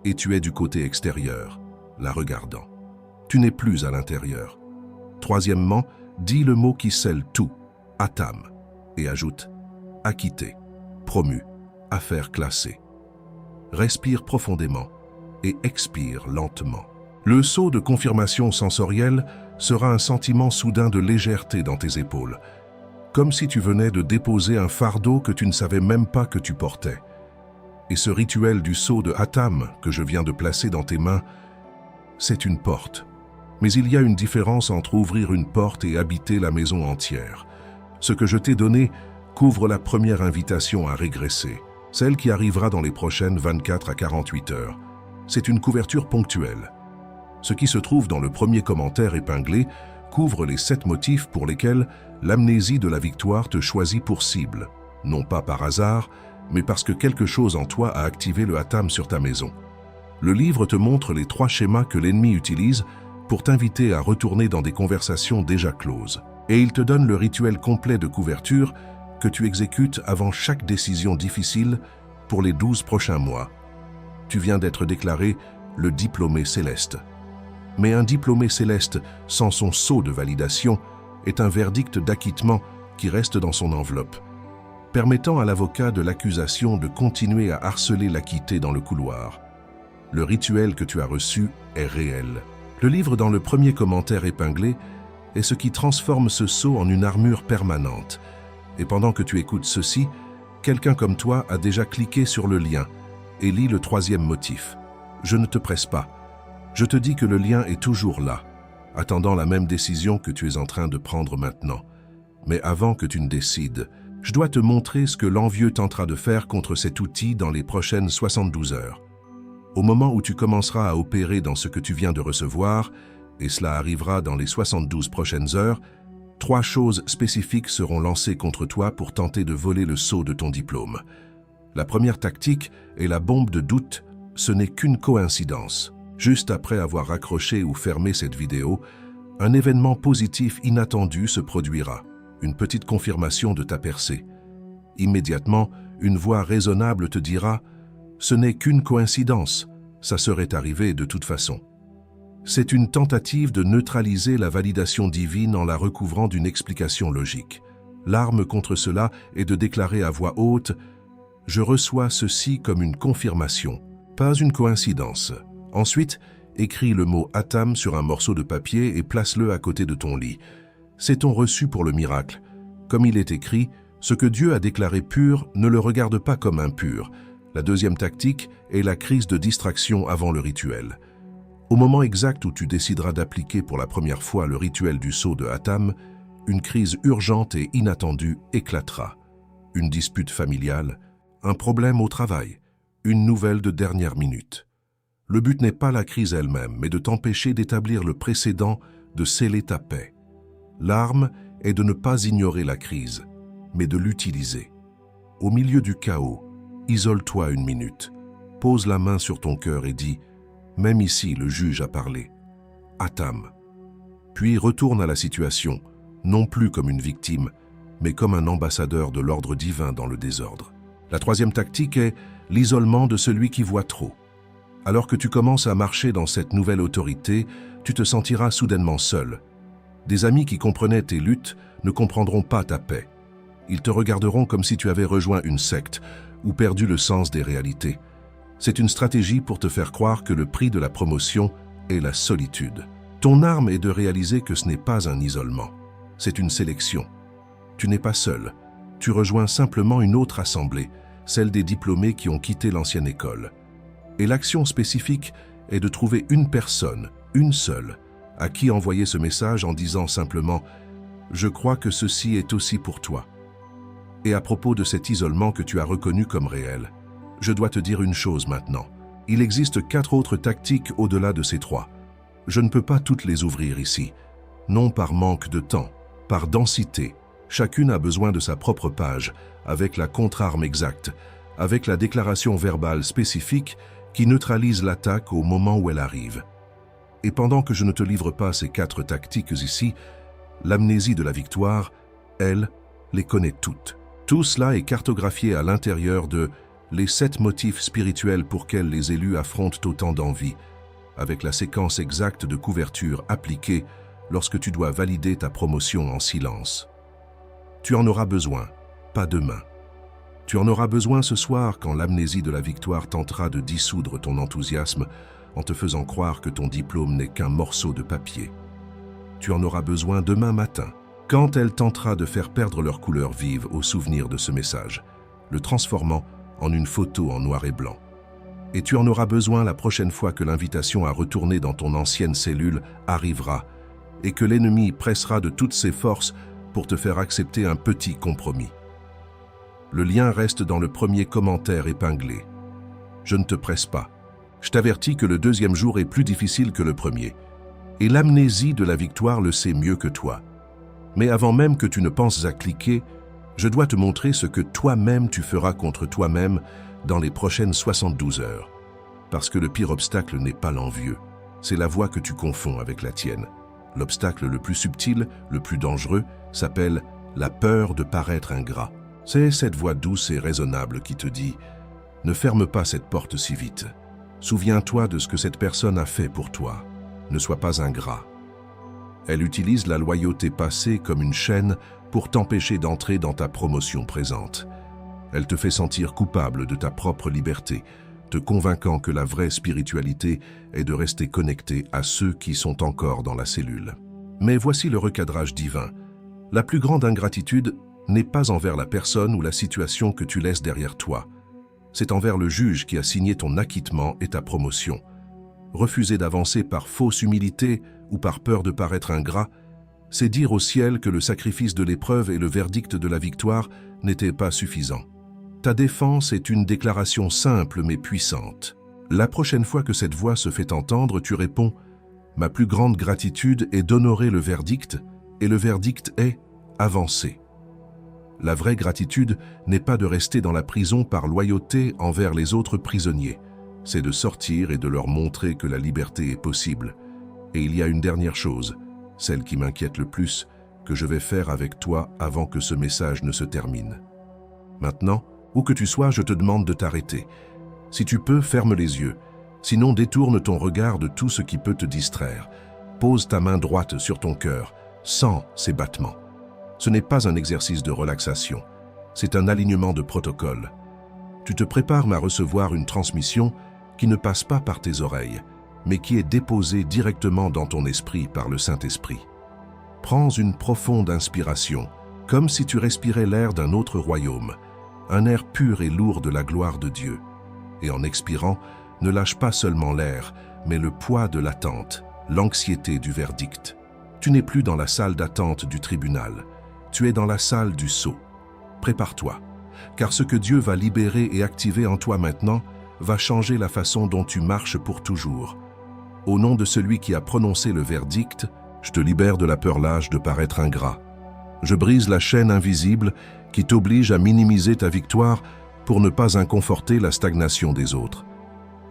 Et tu es du côté extérieur, la regardant. Tu n'es plus à l'intérieur. Troisièmement, dis le mot qui scelle tout, Atam, et ajoute acquitté, promu, affaire classée. Respire profondément et expire lentement. Le saut de confirmation sensorielle sera un sentiment soudain de légèreté dans tes épaules, comme si tu venais de déposer un fardeau que tu ne savais même pas que tu portais. Et ce rituel du sceau de Atam que je viens de placer dans tes mains, c'est une porte. Mais il y a une différence entre ouvrir une porte et habiter la maison entière. Ce que je t'ai donné couvre la première invitation à régresser, celle qui arrivera dans les prochaines 24 à 48 heures. C'est une couverture ponctuelle. Ce qui se trouve dans le premier commentaire épinglé couvre les 7 motifs pour lesquels l'amnésie de la victoire te choisit pour cible, non pas par hasard, mais parce que quelque chose en toi a activé le Atam sur ta maison. Le livre te montre les 3 schémas que l'ennemi utilise pour t'inviter à retourner dans des conversations déjà closes. Et il te donne le rituel complet de couverture que tu exécutes avant chaque décision difficile pour les 12 prochains mois. Tu viens d'être déclaré le diplômé céleste. Mais un diplômé céleste sans son sceau de validation est un verdict d'acquittement qui reste dans son enveloppe, permettant à l'avocat de l'accusation de continuer à harceler l'acquitté dans le couloir. Le rituel que tu as reçu est réel. Le livre dans le premier commentaire épinglé est ce qui transforme ce sceau en une armure permanente. Et pendant que tu écoutes ceci, quelqu'un comme toi a déjà cliqué sur le lien et lit le 3e motif. Je ne te presse pas. Je te dis que le lien est toujours là, attendant la même décision que tu es en train de prendre maintenant. Mais avant que tu ne décides, je dois te montrer ce que l'envieux tentera de faire contre cet outil dans les prochaines 72 heures. Au moment où tu commenceras à opérer dans ce que tu viens de recevoir, et cela arrivera dans les 72 prochaines heures, 3 choses spécifiques seront lancées contre toi pour tenter de voler le sceau de ton diplôme. La première tactique est la bombe de doute. Ce n'est qu'une coïncidence. Juste après avoir raccroché ou fermé cette vidéo, un événement positif inattendu se produira, une petite confirmation de ta percée. Immédiatement, une voix raisonnable te dira « Ce n'est qu'une coïncidence, ça serait arrivé de toute façon ». C'est une tentative de neutraliser la validation divine en la recouvrant d'une explication logique. L'arme contre cela est de déclarer à voix haute « Je reçois ceci comme une confirmation, pas une coïncidence ». Ensuite, écris le mot « Atam » sur un morceau de papier et place-le à côté de ton lit. C'est ton reçu pour le miracle. Comme il est écrit, ce que Dieu a déclaré pur, ne le regarde pas comme impur. La deuxième tactique est la crise de distraction avant le rituel. Au moment exact où tu décideras d'appliquer pour la première fois le rituel du sceau de Atam, une crise urgente et inattendue éclatera. Une dispute familiale, un problème au travail, une nouvelle de dernière minute. Le but n'est pas la crise elle-même, mais de t'empêcher d'établir le précédent, de sceller ta paix. L'arme est de ne pas ignorer la crise, mais de l'utiliser. Au milieu du chaos, isole-toi une minute, pose la main sur ton cœur et dis « Même ici, le juge a parlé. Atam ». Puis retourne à la situation, non plus comme une victime, mais comme un ambassadeur de l'ordre divin dans le désordre. La troisième tactique est l'isolement de celui qui voit trop. Alors que tu commences à marcher dans cette nouvelle autorité, tu te sentiras soudainement seul. Des amis qui comprenaient tes luttes ne comprendront pas ta paix. Ils te regarderont comme si tu avais rejoint une secte ou perdu le sens des réalités. C'est une stratégie pour te faire croire que le prix de la promotion est la solitude. Ton arme est de réaliser que ce n'est pas un isolement, c'est une sélection. Tu n'es pas seul, tu rejoins simplement une autre assemblée, celle des diplômés qui ont quitté l'ancienne école. Et l'action spécifique est de trouver une personne, une seule, à qui envoyer ce message en disant simplement « Je crois que ceci est aussi pour toi ». Et à propos de cet isolement que tu as reconnu comme réel, je dois te dire une chose maintenant. Il existe 4 autres tactiques au-delà de ces 3. Je ne peux pas toutes les ouvrir ici. Non par manque de temps, par densité. Chacune a besoin de sa propre page, avec la contre-arme exacte, avec la déclaration verbale spécifique qui neutralise l'attaque au moment où elle arrive. Et pendant que je ne te livre pas ces 4 tactiques ici, l'amnésie de la victoire, elle, les connaît toutes. Tout cela est cartographié à l'intérieur de les 7 motifs spirituels pour lesquels les élus affrontent autant d'envie, avec la séquence exacte de couverture appliquée lorsque tu dois valider ta promotion en silence. Tu en auras besoin, pas demain. Tu en auras besoin ce soir quand l'amnésie de la victoire tentera de dissoudre ton enthousiasme en te faisant croire que ton diplôme n'est qu'un morceau de papier. Tu en auras besoin demain matin, quand elle tentera de faire perdre leur couleur vive au souvenir de ce message, le transformant en une photo en noir et blanc. Et tu en auras besoin la prochaine fois que l'invitation à retourner dans ton ancienne cellule arrivera et que l'ennemi pressera de toutes ses forces pour te faire accepter un petit compromis. Le lien reste dans le premier commentaire épinglé. Je ne te presse pas. Je t'avertis que le deuxième jour est plus difficile que le premier. Et l'amnésie de la victoire le sait mieux que toi. Mais avant même que tu ne penses à cliquer, je dois te montrer ce que toi-même tu feras contre toi-même dans les prochaines 72 heures. Parce que le pire obstacle n'est pas l'envieux, c'est la voix que tu confonds avec la tienne. L'obstacle le plus subtil, le plus dangereux, s'appelle la peur de paraître ingrat. C'est cette voix douce et raisonnable qui te dit « Ne ferme pas cette porte si vite. Souviens-toi de ce que cette personne a fait pour toi. Ne sois pas ingrat. » Elle utilise la loyauté passée comme une chaîne pour t'empêcher d'entrer dans ta promotion présente. Elle te fait sentir coupable de ta propre liberté, te convainquant que la vraie spiritualité est de rester connecté à ceux qui sont encore dans la cellule. Mais voici le recadrage divin. La plus grande ingratitude n'est pas envers la personne ou la situation que tu laisses derrière toi. C'est envers le juge qui a signé ton acquittement et ta promotion. Refuser d'avancer par fausse humilité ou par peur de paraître ingrat, c'est dire au ciel que le sacrifice de l'épreuve et le verdict de la victoire n'étaient pas suffisants. Ta défense est une déclaration simple mais puissante. La prochaine fois que cette voix se fait entendre, tu réponds « Ma plus grande gratitude est d'honorer le verdict et le verdict est « avancez ». La vraie gratitude n'est pas de rester dans la prison par loyauté envers les autres prisonniers, c'est de sortir et de leur montrer que la liberté est possible. Et il y a une dernière chose, celle qui m'inquiète le plus, que je vais faire avec toi avant que ce message ne se termine. Maintenant, où que tu sois, je te demande de t'arrêter. Si tu peux, ferme les yeux. Sinon, détourne ton regard de tout ce qui peut te distraire. Pose ta main droite sur ton cœur, sens ses battements. Ce n'est pas un exercice de relaxation, c'est un alignement de protocole. Tu te prépares à recevoir une transmission qui ne passe pas par tes oreilles, mais qui est déposée directement dans ton esprit par le Saint-Esprit. Prends une profonde inspiration, comme si tu respirais l'air d'un autre royaume, un air pur et lourd de la gloire de Dieu. Et en expirant, ne lâche pas seulement l'air, mais le poids de l'attente, l'anxiété du verdict. Tu n'es plus dans la salle d'attente du tribunal, tu es dans la salle du sceau. Prépare-toi, car ce que Dieu va libérer et activer en toi maintenant va changer la façon dont tu marches pour toujours. Au nom de celui qui a prononcé le verdict, je te libère de la peur lâche de paraître ingrat. Je brise la chaîne invisible qui t'oblige à minimiser ta victoire pour ne pas inconforter la stagnation des autres.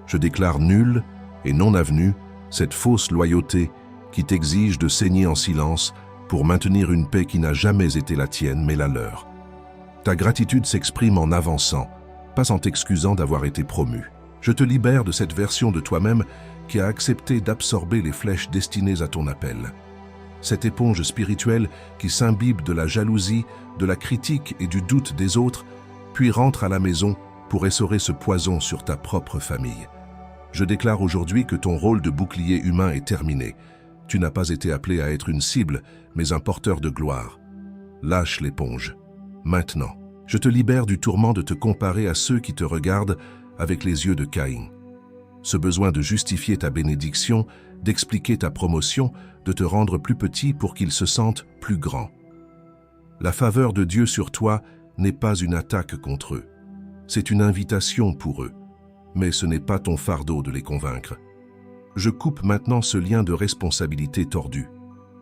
Je déclare nulle et non avenue cette fausse loyauté qui t'exige de saigner en silence pour maintenir une paix qui n'a jamais été la tienne mais la leur. Ta gratitude s'exprime en avançant, pas en t'excusant d'avoir été promu. Je te libère de cette version de toi-même qui a accepté d'absorber les flèches destinées à ton appel. Cette éponge spirituelle qui s'imbibe de la jalousie, de la critique et du doute des autres, puis rentre à la maison pour essorer ce poison sur ta propre famille. Je déclare aujourd'hui que ton rôle de bouclier humain est terminé. Tu n'as pas été appelé à être une cible, mais un porteur de gloire. Lâche l'éponge. Maintenant, je te libère du tourment de te comparer à ceux qui te regardent avec les yeux de Caïn. Ce besoin de justifier ta bénédiction, d'expliquer ta promotion, de te rendre plus petit pour qu'ils se sentent plus grands. La faveur de Dieu sur toi n'est pas une attaque contre eux. C'est une invitation pour eux. Mais ce n'est pas ton fardeau de les convaincre. Je coupe maintenant ce lien de responsabilité tordu.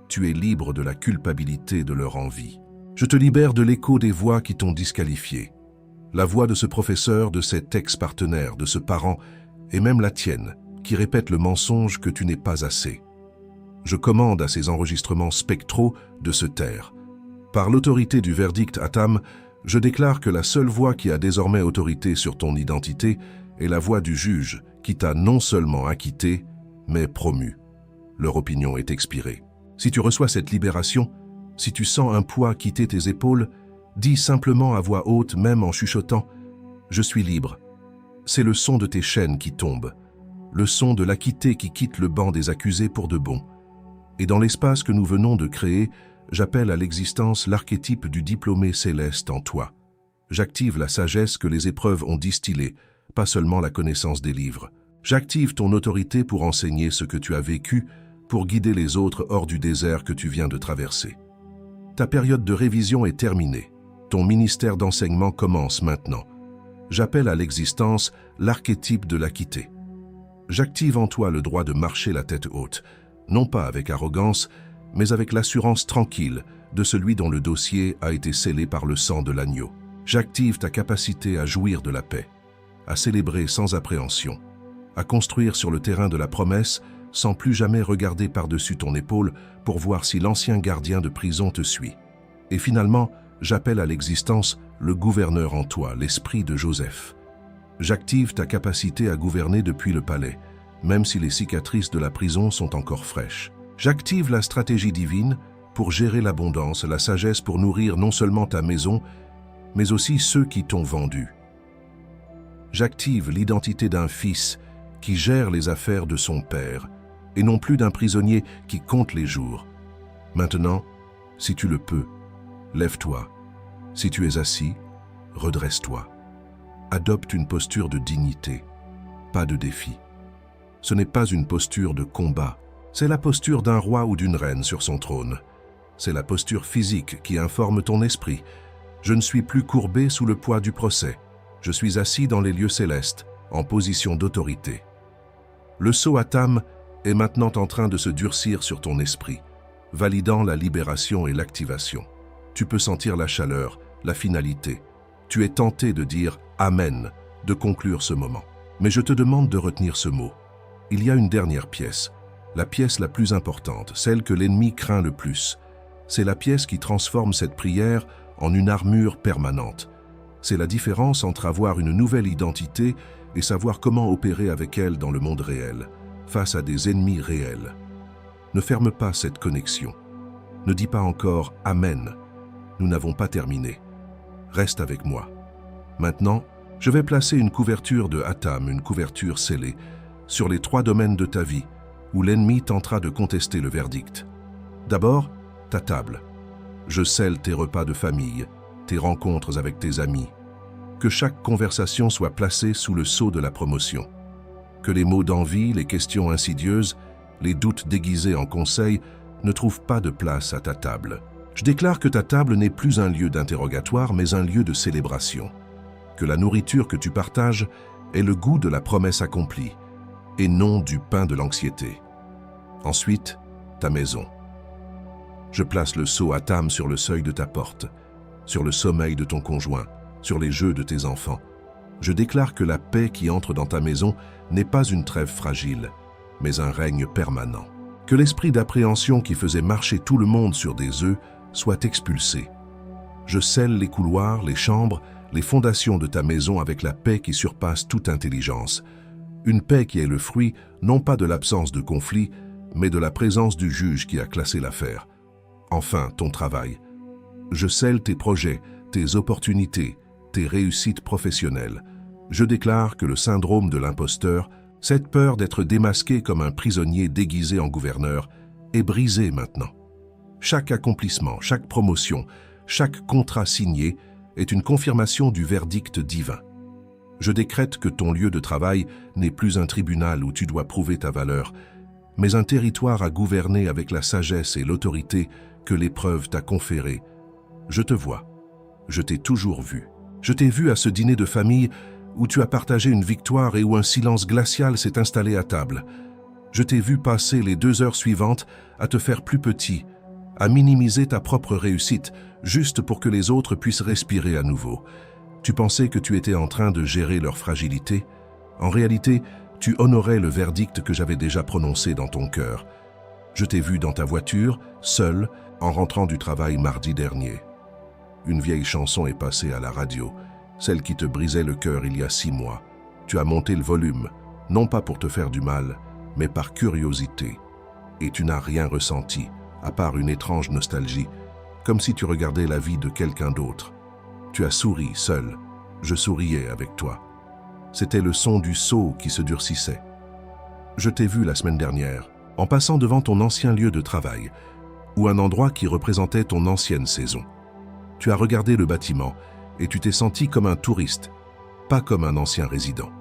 Tu es libre de la culpabilité de leur envie. Je te libère de l'écho des voix qui t'ont disqualifié. La voix de ce professeur, de cet ex-partenaire, de ce parent, et même la tienne, qui répète le mensonge que tu n'es pas assez. Je commande à ces enregistrements spectraux de se taire. Par l'autorité du verdict Atam, je déclare que la seule voix qui a désormais autorité sur ton identité est la voix du juge qui t'a non seulement acquitté, mais promu. Leur opinion est expirée. Si tu reçois cette libération, si tu sens un poids quitter tes épaules, dis simplement à voix haute, même en chuchotant « Je suis libre ». C'est le son de tes chaînes qui tombe, le son de l'acquitté qui quitte le banc des accusés pour de bon. Et dans l'espace que nous venons de créer, j'appelle à l'existence l'archétype du diplômé céleste en toi. J'active la sagesse que les épreuves ont distillée, pas seulement la connaissance des livres. J'active ton autorité pour enseigner ce que tu as vécu, pour guider les autres hors du désert que tu viens de traverser. Ta période de révision est terminée. Ton ministère d'enseignement commence maintenant. J'appelle à l'existence l'archétype de l'acquitté. J'active en toi le droit de marcher la tête haute, non pas avec arrogance, mais avec l'assurance tranquille de celui dont le dossier a été scellé par le sang de l'agneau. J'active ta capacité à jouir de la paix, à célébrer sans appréhension, à construire sur le terrain de la promesse sans plus jamais regarder par-dessus ton épaule pour voir si l'ancien gardien de prison te suit. Et finalement, j'appelle à l'existence le gouverneur en toi, l'esprit de Joseph. J'active ta capacité à gouverner depuis le palais, même si les cicatrices de la prison sont encore fraîches. J'active la stratégie divine pour gérer l'abondance, la sagesse pour nourrir non seulement ta maison, mais aussi ceux qui t'ont vendu. J'active l'identité d'un fils qui gère les affaires de son père, et non plus d'un prisonnier qui compte les jours. Maintenant, si tu le peux, lève-toi. Si tu es assis, redresse-toi. Adopte une posture de dignité, pas de défi. Ce n'est pas une posture de combat, c'est la posture d'un roi ou d'une reine sur son trône. C'est la posture physique qui informe ton esprit. Je ne suis plus courbé sous le poids du procès. Je suis assis dans les lieux célestes, en position d'autorité. Le sceau Atam est maintenant en train de se durcir sur ton esprit. validant la libération et l'activation. Tu peux sentir la chaleur, la finalité. Tu es tenté de dire « Amen », de conclure ce moment. Mais je te demande de retenir ce mot. Il y a une dernière pièce, la pièce la plus importante, celle que l'ennemi craint le plus. C'est la pièce qui transforme cette prière en une armure permanente. C'est la différence entre avoir une nouvelle identité et savoir comment opérer avec elle dans le monde réel, face à des ennemis réels. Ne ferme pas cette connexion. Ne dis pas encore « Amen ». Nous n'avons pas terminé. Reste avec moi. Maintenant, je vais placer une couverture de Hatham, une couverture scellée, sur les 3 domaines de ta vie où l'ennemi tentera de contester le verdict. D'abord, ta table. Je scelle tes repas de famille, tes rencontres avec tes amis. Que chaque conversation soit placée sous le sceau de la promotion. Que les mots d'envie, les questions insidieuses, les doutes déguisés en conseils ne trouvent pas de place à ta table. Je déclare que ta table n'est plus un lieu d'interrogatoire, mais un lieu de célébration. Que la nourriture que tu partages ait le goût de la promesse accomplie, et non du pain de l'anxiété. Ensuite, ta maison. Je place le sceau Hatham sur le seuil de ta porte, sur le sommeil de ton conjoint, sur les jeux de tes enfants. Je déclare que la paix qui entre dans ta maison n'est pas une trêve fragile, mais un règne permanent. Que l'esprit d'appréhension qui faisait marcher tout le monde sur des œufs soit expulsé. Je scelle les couloirs, les chambres, les fondations de ta maison avec la paix qui surpasse toute intelligence. Une paix qui est le fruit, non pas de l'absence de conflit, mais de la présence du juge qui a classé l'affaire. Enfin, ton travail. Je scelle tes projets, tes opportunités, tes réussites professionnelles. Je déclare que le syndrome de l'imposteur, cette peur d'être démasqué comme un prisonnier déguisé en gouverneur, est brisé maintenant. Chaque accomplissement, chaque promotion, chaque contrat signé est une confirmation du verdict divin. Je décrète que ton lieu de travail n'est plus un tribunal où tu dois prouver ta valeur, mais un territoire à gouverner avec la sagesse et l'autorité que l'épreuve t'a conférée. Je te vois. Je t'ai toujours vu. Je t'ai vu à ce dîner de famille où tu as partagé une victoire et où un silence glacial s'est installé à table. Je t'ai vu passer les 2 heures suivantes à te faire plus petit, à minimiser ta propre réussite, juste pour que les autres puissent respirer à nouveau. Tu pensais que tu étais en train de gérer leur fragilité. En réalité, tu honorais le verdict que j'avais déjà prononcé dans ton cœur. Je t'ai vu dans ta voiture, seul, en rentrant du travail mardi dernier. Une vieille chanson est passée à la radio, celle qui te brisait le cœur il y a 6 mois. Tu as monté le volume, non pas pour te faire du mal, mais par curiosité. Et tu n'as rien ressenti, à part une étrange nostalgie, comme si tu regardais la vie de quelqu'un d'autre. Tu as souri seul, je souriais avec toi. C'était le son du seau qui se durcissait. Je t'ai vu la semaine dernière, en passant devant ton ancien lieu de travail, ou un endroit qui représentait ton ancienne saison. Tu as regardé le bâtiment et tu t'es senti comme un touriste, pas comme un ancien résident.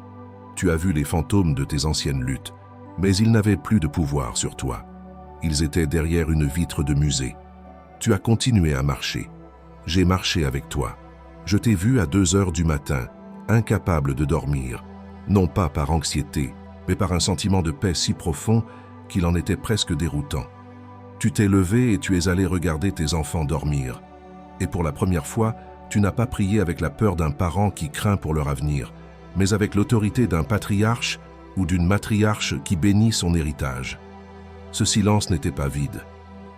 Tu as vu les fantômes de tes anciennes luttes, mais ils n'avaient plus de pouvoir sur toi. Ils étaient derrière une vitre de musée. Tu as continué à marcher. J'ai marché avec toi. Je t'ai vu à 2 heures du matin, incapable de dormir, non pas par anxiété, mais par un sentiment de paix si profond qu'il en était presque déroutant. Tu t'es levé et tu es allé regarder tes enfants dormir. Et pour la première fois, tu n'as pas prié avec la peur d'un parent qui craint pour leur avenir, mais avec l'autorité d'un patriarche ou d'une matriarche qui bénit son héritage. Ce silence n'était pas vide.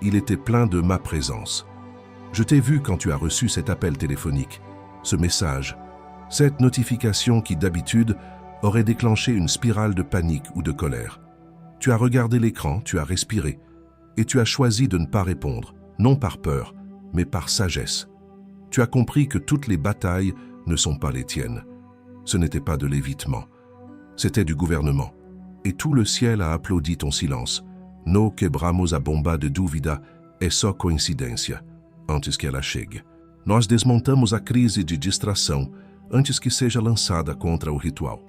Il était plein de ma présence. Je t'ai vu quand tu as reçu cet appel téléphonique, ce message, cette notification qui d'habitude aurait déclenché une spirale de panique ou de colère. Tu as regardé l'écran, tu as respiré, et tu as choisi de ne pas répondre, non par peur, mais par sagesse. Tu as compris que toutes les batailles ne sont pas les tiennes. Ce n'était pas de l'évitement, c'était du gouvernement. Et tout le ciel a applaudi ton silence. No quebramos a bomba de dúvida, é só coincidência, antes que ela chegue. Nós desmontamos a crise de distração antes que seja lançada contra o ritual.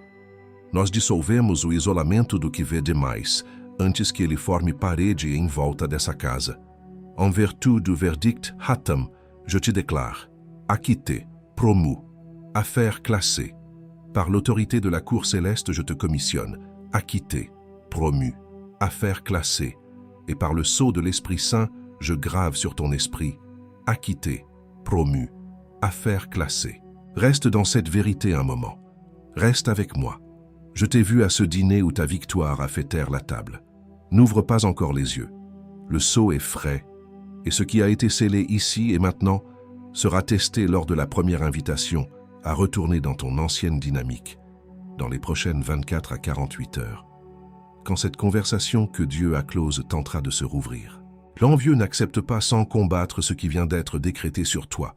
Nós dissolvemos o isolamento do que vê demais antes que ele forme parede em volta dessa casa. En vertu du verdict Hatham, je te déclare, acquitté, promu, affaire classée. Par l'autorité de la Cour céleste, je te commissionne, acquitté, promu, affaire classée. Et par le sceau de l'Esprit Saint, je grave sur ton esprit, acquitté, promu, affaire classée. Reste dans cette vérité un moment. Reste avec moi. Je t'ai vu à ce dîner où ta victoire a fait taire la table. N'ouvre pas encore les yeux. Le sceau est frais, et ce qui a été scellé ici et maintenant sera testé lors de la première invitation à retourner dans ton ancienne dynamique, dans les prochaines 24 à 48 heures, quand cette conversation que Dieu a close tentera de se rouvrir. L'envieux n'accepte pas sans combattre ce qui vient d'être décrété sur toi,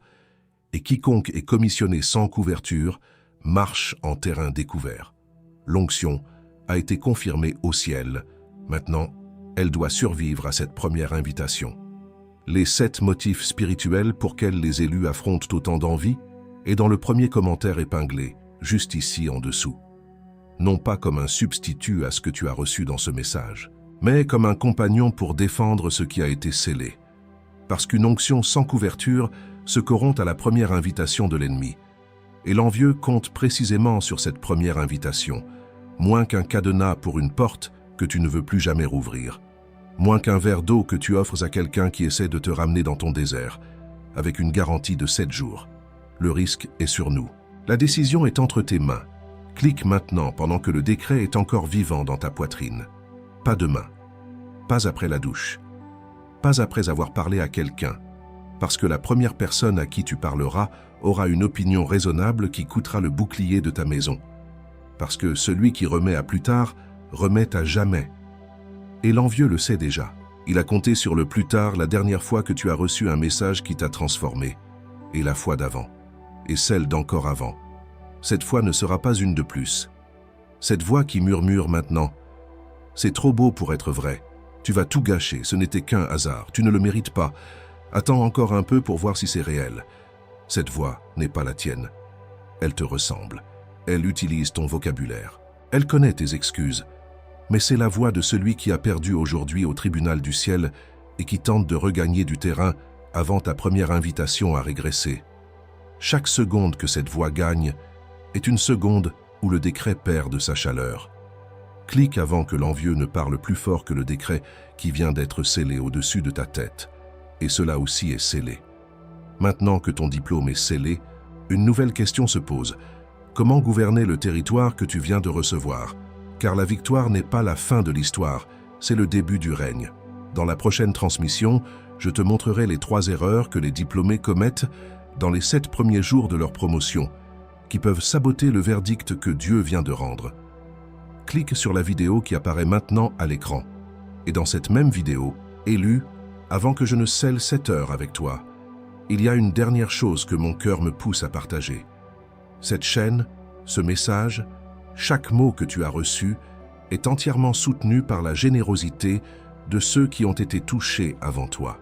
et quiconque est commissionné sans couverture marche en terrain découvert. L'onction a été confirmée au ciel. Maintenant, elle doit survivre à cette première invitation. Les 7 motifs spirituels pour lesquels les élus affrontent autant d'envie est dans le premier commentaire épinglé, juste ici en dessous. Non pas comme un substitut à ce que tu as reçu dans ce message, mais comme un compagnon pour défendre ce qui a été scellé. Parce qu'une onction sans couverture se corrompt à la première invitation de l'ennemi. Et l'envieux compte précisément sur cette première invitation, moins qu'un cadenas pour une porte que tu ne veux plus jamais rouvrir, moins qu'un verre d'eau que tu offres à quelqu'un qui essaie de te ramener dans ton désert, avec une garantie de 7 jours. Le risque est sur nous. La décision est entre tes mains. Clique maintenant pendant que le décret est encore vivant dans ta poitrine. Pas demain, pas après la douche, pas après avoir parlé à quelqu'un, parce que la première personne à qui tu parleras aura une opinion raisonnable qui coûtera le bouclier de ta maison. Parce que celui qui remet à plus tard remet à jamais. Et l'envieux le sait déjà. Il a compté sur le plus tard la dernière fois que tu as reçu un message qui t'a transformé, et la fois d'avant, et celle d'encore avant. Cette fois ne sera pas une de plus. Cette voix qui murmure maintenant, « C'est trop beau pour être vrai. Tu vas tout gâcher, ce n'était qu'un hasard, tu ne le mérites pas. Attends encore un peu pour voir si c'est réel. » Cette voix n'est pas la tienne. Elle te ressemble. Elle utilise ton vocabulaire. Elle connaît tes excuses. Mais c'est la voix de celui qui a perdu aujourd'hui au tribunal du ciel et qui tente de regagner du terrain avant ta première invitation à régresser. Chaque seconde que cette voix gagne est une seconde où le décret perd de sa chaleur. Clique avant que l'envieux ne parle plus fort que le décret qui vient d'être scellé au-dessus de ta tête. Et cela aussi est scellé. Maintenant que ton diplôme est scellé, une nouvelle question se pose. Comment gouverner le territoire que tu viens de recevoir? Car la victoire n'est pas la fin de l'histoire, c'est le début du règne. Dans la prochaine transmission, je te montrerai les 3 erreurs que les diplômés commettent dans les 7 premiers jours de leur promotion, qui peuvent saboter le verdict que Dieu vient de rendre. Clique sur la vidéo qui apparaît maintenant à l'écran. Et dans cette même vidéo, élu, avant que je ne scelle cette heure avec toi, il y a une dernière chose que mon cœur me pousse à partager. Cette chaîne, ce message, chaque mot que tu as reçu est entièrement soutenu par la générosité de ceux qui ont été touchés avant toi.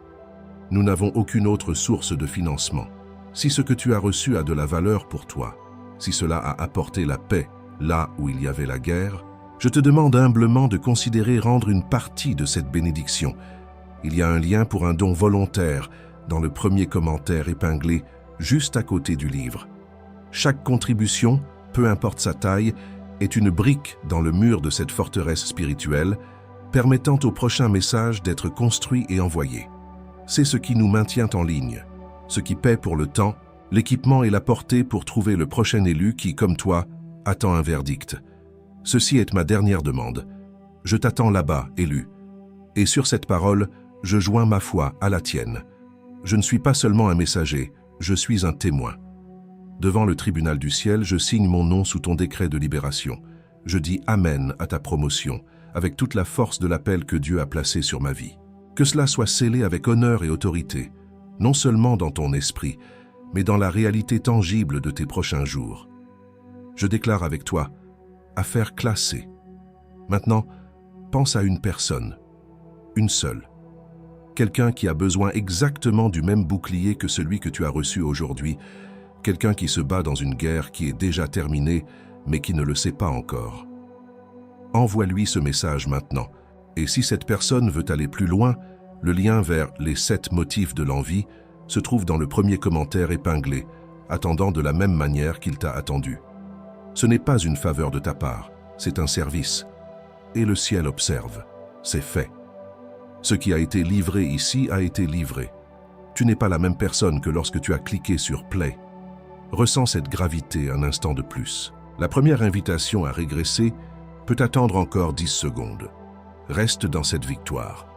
Nous n'avons aucune autre source de financement. Si ce que tu as reçu a de la valeur pour toi, si cela a apporté la paix là où il y avait la guerre, je te demande humblement de considérer rendre une partie de cette bénédiction. Il y a un lien pour un don volontaire dans le premier commentaire épinglé juste à côté du livre. Chaque contribution, peu importe sa taille, est une brique dans le mur de cette forteresse spirituelle, permettant au prochain message d'être construit et envoyé. C'est ce qui nous maintient en ligne, ce qui paie pour le temps, l'équipement et la portée pour trouver le prochain élu qui, comme toi, attend un verdict. Ceci est ma dernière demande. Je t'attends là-bas, élu. Et sur cette parole, je joins ma foi à la tienne. Je ne suis pas seulement un messager, je suis un témoin. Devant le tribunal du ciel, je signe mon nom sous ton décret de libération. Je dis Amen à ta promotion, avec toute la force de l'appel que Dieu a placé sur ma vie. Que cela soit scellé avec honneur et autorité, non seulement dans ton esprit, mais dans la réalité tangible de tes prochains jours. Je déclare avec toi, affaire classée. Maintenant, pense à une personne, une seule. Quelqu'un qui a besoin exactement du même bouclier que celui que tu as reçu aujourd'hui, quelqu'un qui se bat dans une guerre qui est déjà terminée, mais qui ne le sait pas encore. Envoie-lui ce message maintenant, et si cette personne veut aller plus loin, le lien vers les 7 motifs de l'envie se trouve dans le premier commentaire épinglé, attendant de la même manière qu'il t'a attendu. Ce n'est pas une faveur de ta part, c'est un service. Et le ciel observe, c'est fait. Ce qui a été livré ici a été livré. Tu n'es pas la même personne que lorsque tu as cliqué sur Play. Ressens cette gravité un instant de plus. La première invitation à régresser peut attendre encore 10 secondes. Reste dans cette victoire.